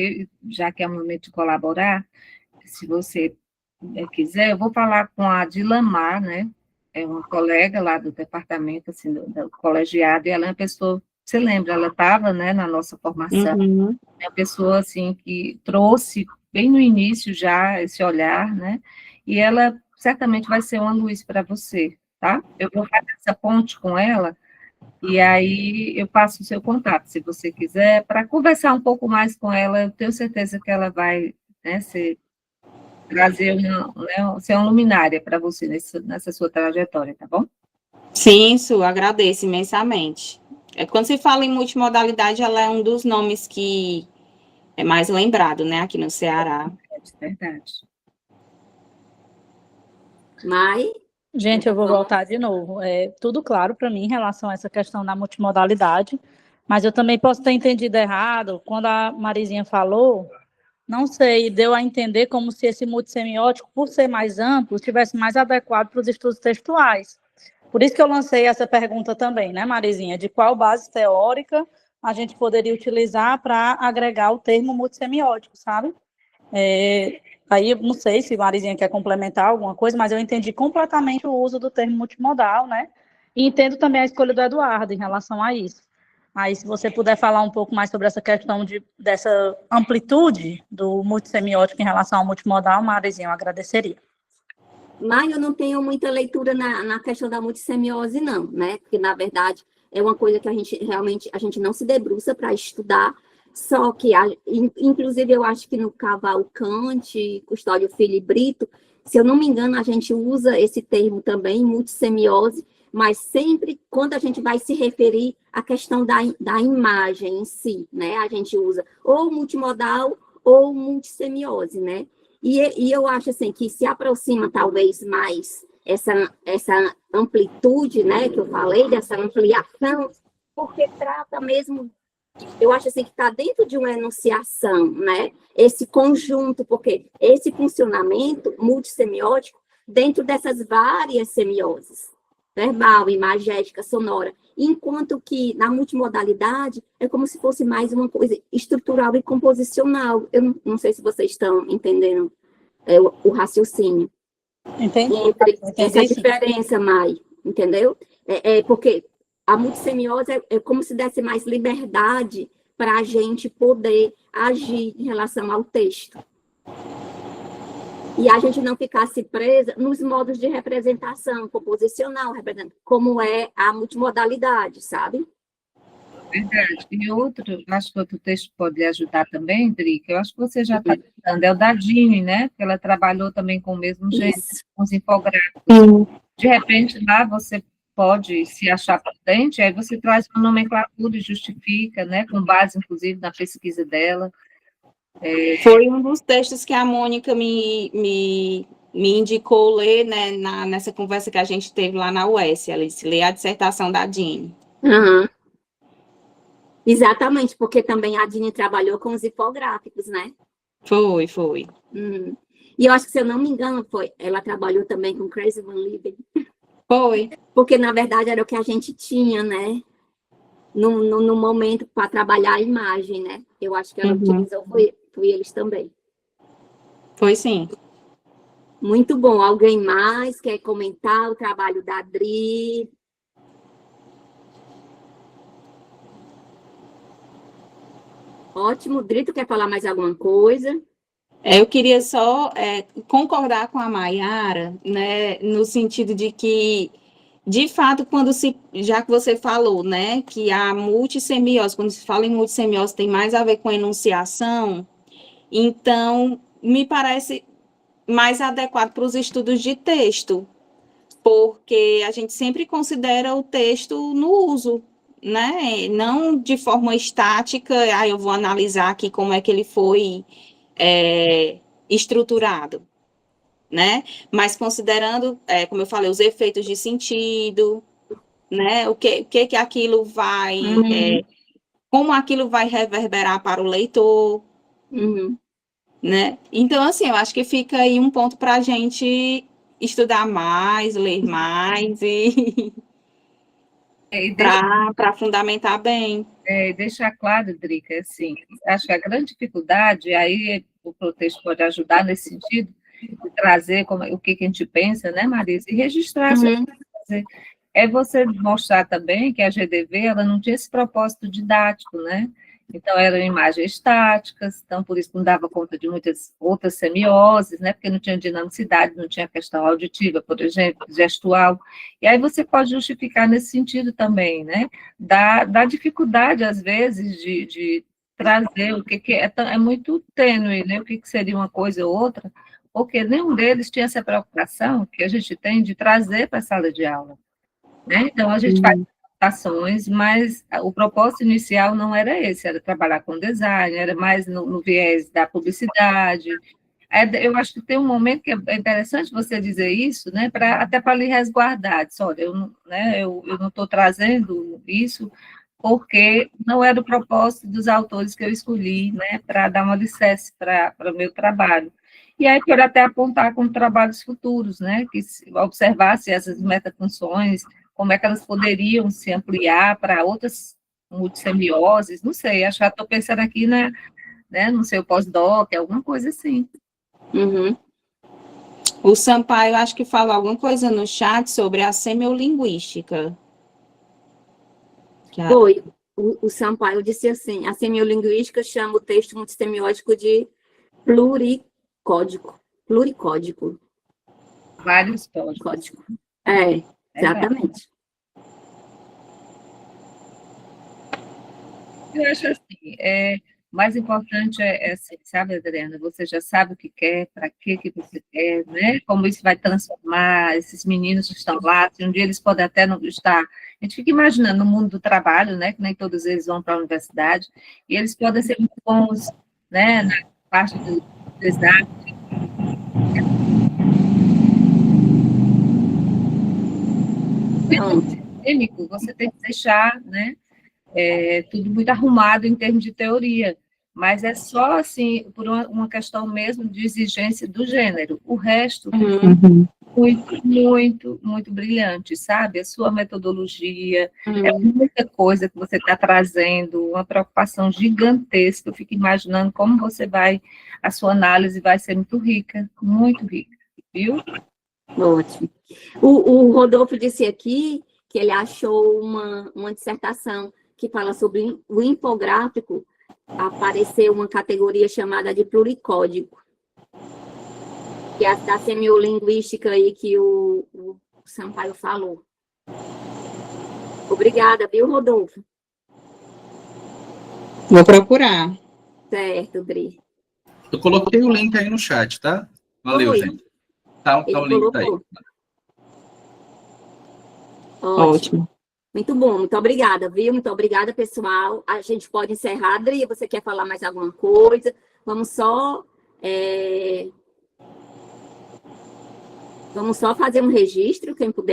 já que é o momento de colaborar, se você quiser, eu vou falar com a Dilamar, né? É uma colega lá do departamento, assim, do colegiado, e ela é uma pessoa, você lembra, ela estava, né, na nossa formação, é uma pessoa, assim, que trouxe bem no início já esse olhar, né, e ela certamente vai ser uma luz para você, tá? Eu vou fazer essa ponte com ela, e aí eu passo o seu contato, se você quiser, para conversar um pouco mais com ela, eu tenho certeza que ela vai, né, trazer ser uma luminária para você nessa sua trajetória, tá bom? Sim, isso, agradeço imensamente. Quando se fala em multimodalidade, ela é um dos nomes que é mais lembrado, né, aqui no Ceará. É verdade. Gente, eu vou voltar de novo. Tudo claro para mim em relação a essa questão da multimodalidade, mas eu também posso ter entendido errado. Quando a Marizinha falou, não sei, deu a entender como se esse multissemiótico, por ser mais amplo, estivesse mais adequado para os estudos textuais. Por isso que eu lancei essa pergunta também, né, Marizinha? De qual base teórica a gente poderia utilizar para agregar o termo multissemiótico, sabe? Aí, eu não sei se a Marizinha quer complementar alguma coisa, mas eu entendi completamente o uso do termo multimodal, né? E entendo também a escolha do Eduardo em relação a isso. Aí, se você puder falar um pouco mais sobre essa questão dessa amplitude do multissemiótico em relação ao multimodal, Marizinha, eu agradeceria. Mas eu não tenho muita leitura na questão da multissemiose, não, né? Porque, na verdade, é uma coisa que a gente não se debruça para estudar, só que, inclusive, eu acho que no Cavalcante, Custódio Filho e Brito, se eu não me engano, a gente usa esse termo também, multissemiose, mas sempre quando a gente vai se referir à questão da imagem em si, né? A gente usa ou multimodal ou multissemiose, né? E eu acho assim que se aproxima talvez mais essa amplitude, né, que eu falei, dessa ampliação, porque trata mesmo, eu acho assim que está dentro de uma enunciação, né, esse conjunto, porque esse funcionamento multissemiótico dentro dessas várias semioses, verbal, imagética, sonora, enquanto que na multimodalidade é como se fosse mais uma coisa estrutural e composicional. Eu não sei se vocês estão entendendo o raciocínio. Entendi. Essa diferença, Mai, entendeu? Porque a multissemiose é como se desse mais liberdade para a gente poder agir em relação ao texto. E a gente não ficasse presa nos modos de representação composicional, como é a multimodalidade, sabe? Verdade. E acho que outro texto pode ajudar também, Drica, eu acho que você já está tentando, é o da Dini, né? Porque ela trabalhou também com o mesmo jeito, com os infográficos. De repente, lá você pode se achar prudente, aí você traz uma nomenclatura e justifica, né? Com base, inclusive, na pesquisa dela. Foi um dos textos que a Mônica me me indicou ler, né, nessa conversa que a gente teve lá na UES, Alice, ler a dissertação da Dini. Aham. Exatamente, porque também a Dini trabalhou com os infográficos, né? Foi. E eu acho que, se eu não me engano, ela trabalhou também com Crazy Van Lieben. Foi. Porque, na verdade, era o que a gente tinha, né? No momento para trabalhar a imagem, né? Eu acho que ela utilizou, foi eles também. Foi sim. Muito bom. Alguém mais quer comentar o trabalho da Dri? Ótimo. Dri, tu quer falar mais alguma coisa? Eu queria só concordar com a Maiara, né, no sentido de que, de fato, já que você falou, né, que a multissemiose, quando se fala em multissemiose, tem mais a ver com enunciação, então me parece mais adequado para os estudos de texto, porque a gente sempre considera o texto no uso, né, não de forma estática, eu vou analisar aqui como é que ele foi estruturado, né? Mas considerando, como eu falei, os efeitos de sentido, né? O que aquilo vai, como aquilo vai reverberar para o leitor, né? Então, assim, eu acho que fica aí um ponto para a gente estudar mais, ler mais e para fundamentar bem. Deixar claro, Drica, assim, acho que a grande dificuldade, aí o contexto pode ajudar nesse sentido, de trazer o que a gente pensa, né, Marisa, e registrar, é você mostrar também que a GDV, ela não tinha esse propósito didático, né, então eram imagens estáticas, então por isso não dava conta de muitas outras semioses, né, porque não tinha dinamicidade, não tinha questão auditiva, por exemplo, gestual, e aí você pode justificar nesse sentido também, né, da dificuldade, às vezes, de trazer o que é muito tênue, né, o que seria uma coisa ou outra, porque nenhum deles tinha essa preocupação que a gente tem de trazer para a sala de aula, né, então a gente faz ações, mas o propósito inicial não era esse, era trabalhar com design, era mais no viés da publicidade. Eu acho que tem um momento que é interessante você dizer isso, né, até para lhe resguardar, olha, eu não estou trazendo isso porque não era o propósito dos autores que eu escolhi, né, para dar um alicerce para o meu trabalho. E aí, por até apontar como trabalhos futuros, né, que observasse essas metafunções, como é que elas poderiam se ampliar para outras multissemioses, não sei, acho que estou pensando aqui, né, no seu pós-doc, alguma coisa assim. O Sampaio, acho que falou alguma coisa no chat sobre a semiolinguística. Foi. O Sampaio disse assim, a semiolinguística chama o texto multissemiótico de pluricódico. Vários códigos. Exatamente. Eu acho assim, mais importante assim, sabe, Adriana, você já sabe o que quer, para que você quer, né? Como isso vai transformar esses meninos que estão lá, se um dia eles podem até não estar. A gente fica imaginando no mundo do trabalho, né? Que nem todos eles vão para a universidade, e eles podem ser muito bons, né? Na parte do design. Acadêmico, você tem que deixar, né? Tudo muito arrumado em termos de teoria, mas é só, assim, por uma questão mesmo de exigência do gênero. O resto, muito brilhante, sabe? A sua metodologia, é muita coisa que você está trazendo, uma preocupação gigantesca. Eu fico imaginando como a sua análise vai ser muito rica, viu? Ótimo. O Rodolfo disse aqui que ele achou uma dissertação que fala sobre o infográfico, apareceu uma categoria chamada de pluricódigo, que é a da semiolinguística aí que o Sampaio falou. Obrigada, viu, Rodolfo? Vou procurar. Certo, Dri. Eu coloquei o link aí no chat, tá? Valeu, gente. Tá o link aí. Ótimo. Muito bom, muito obrigada, viu? Muito obrigada, pessoal. A gente pode encerrar. Adri, você quer falar mais alguma coisa? Vamos só Vamos só fazer um registro, quem puder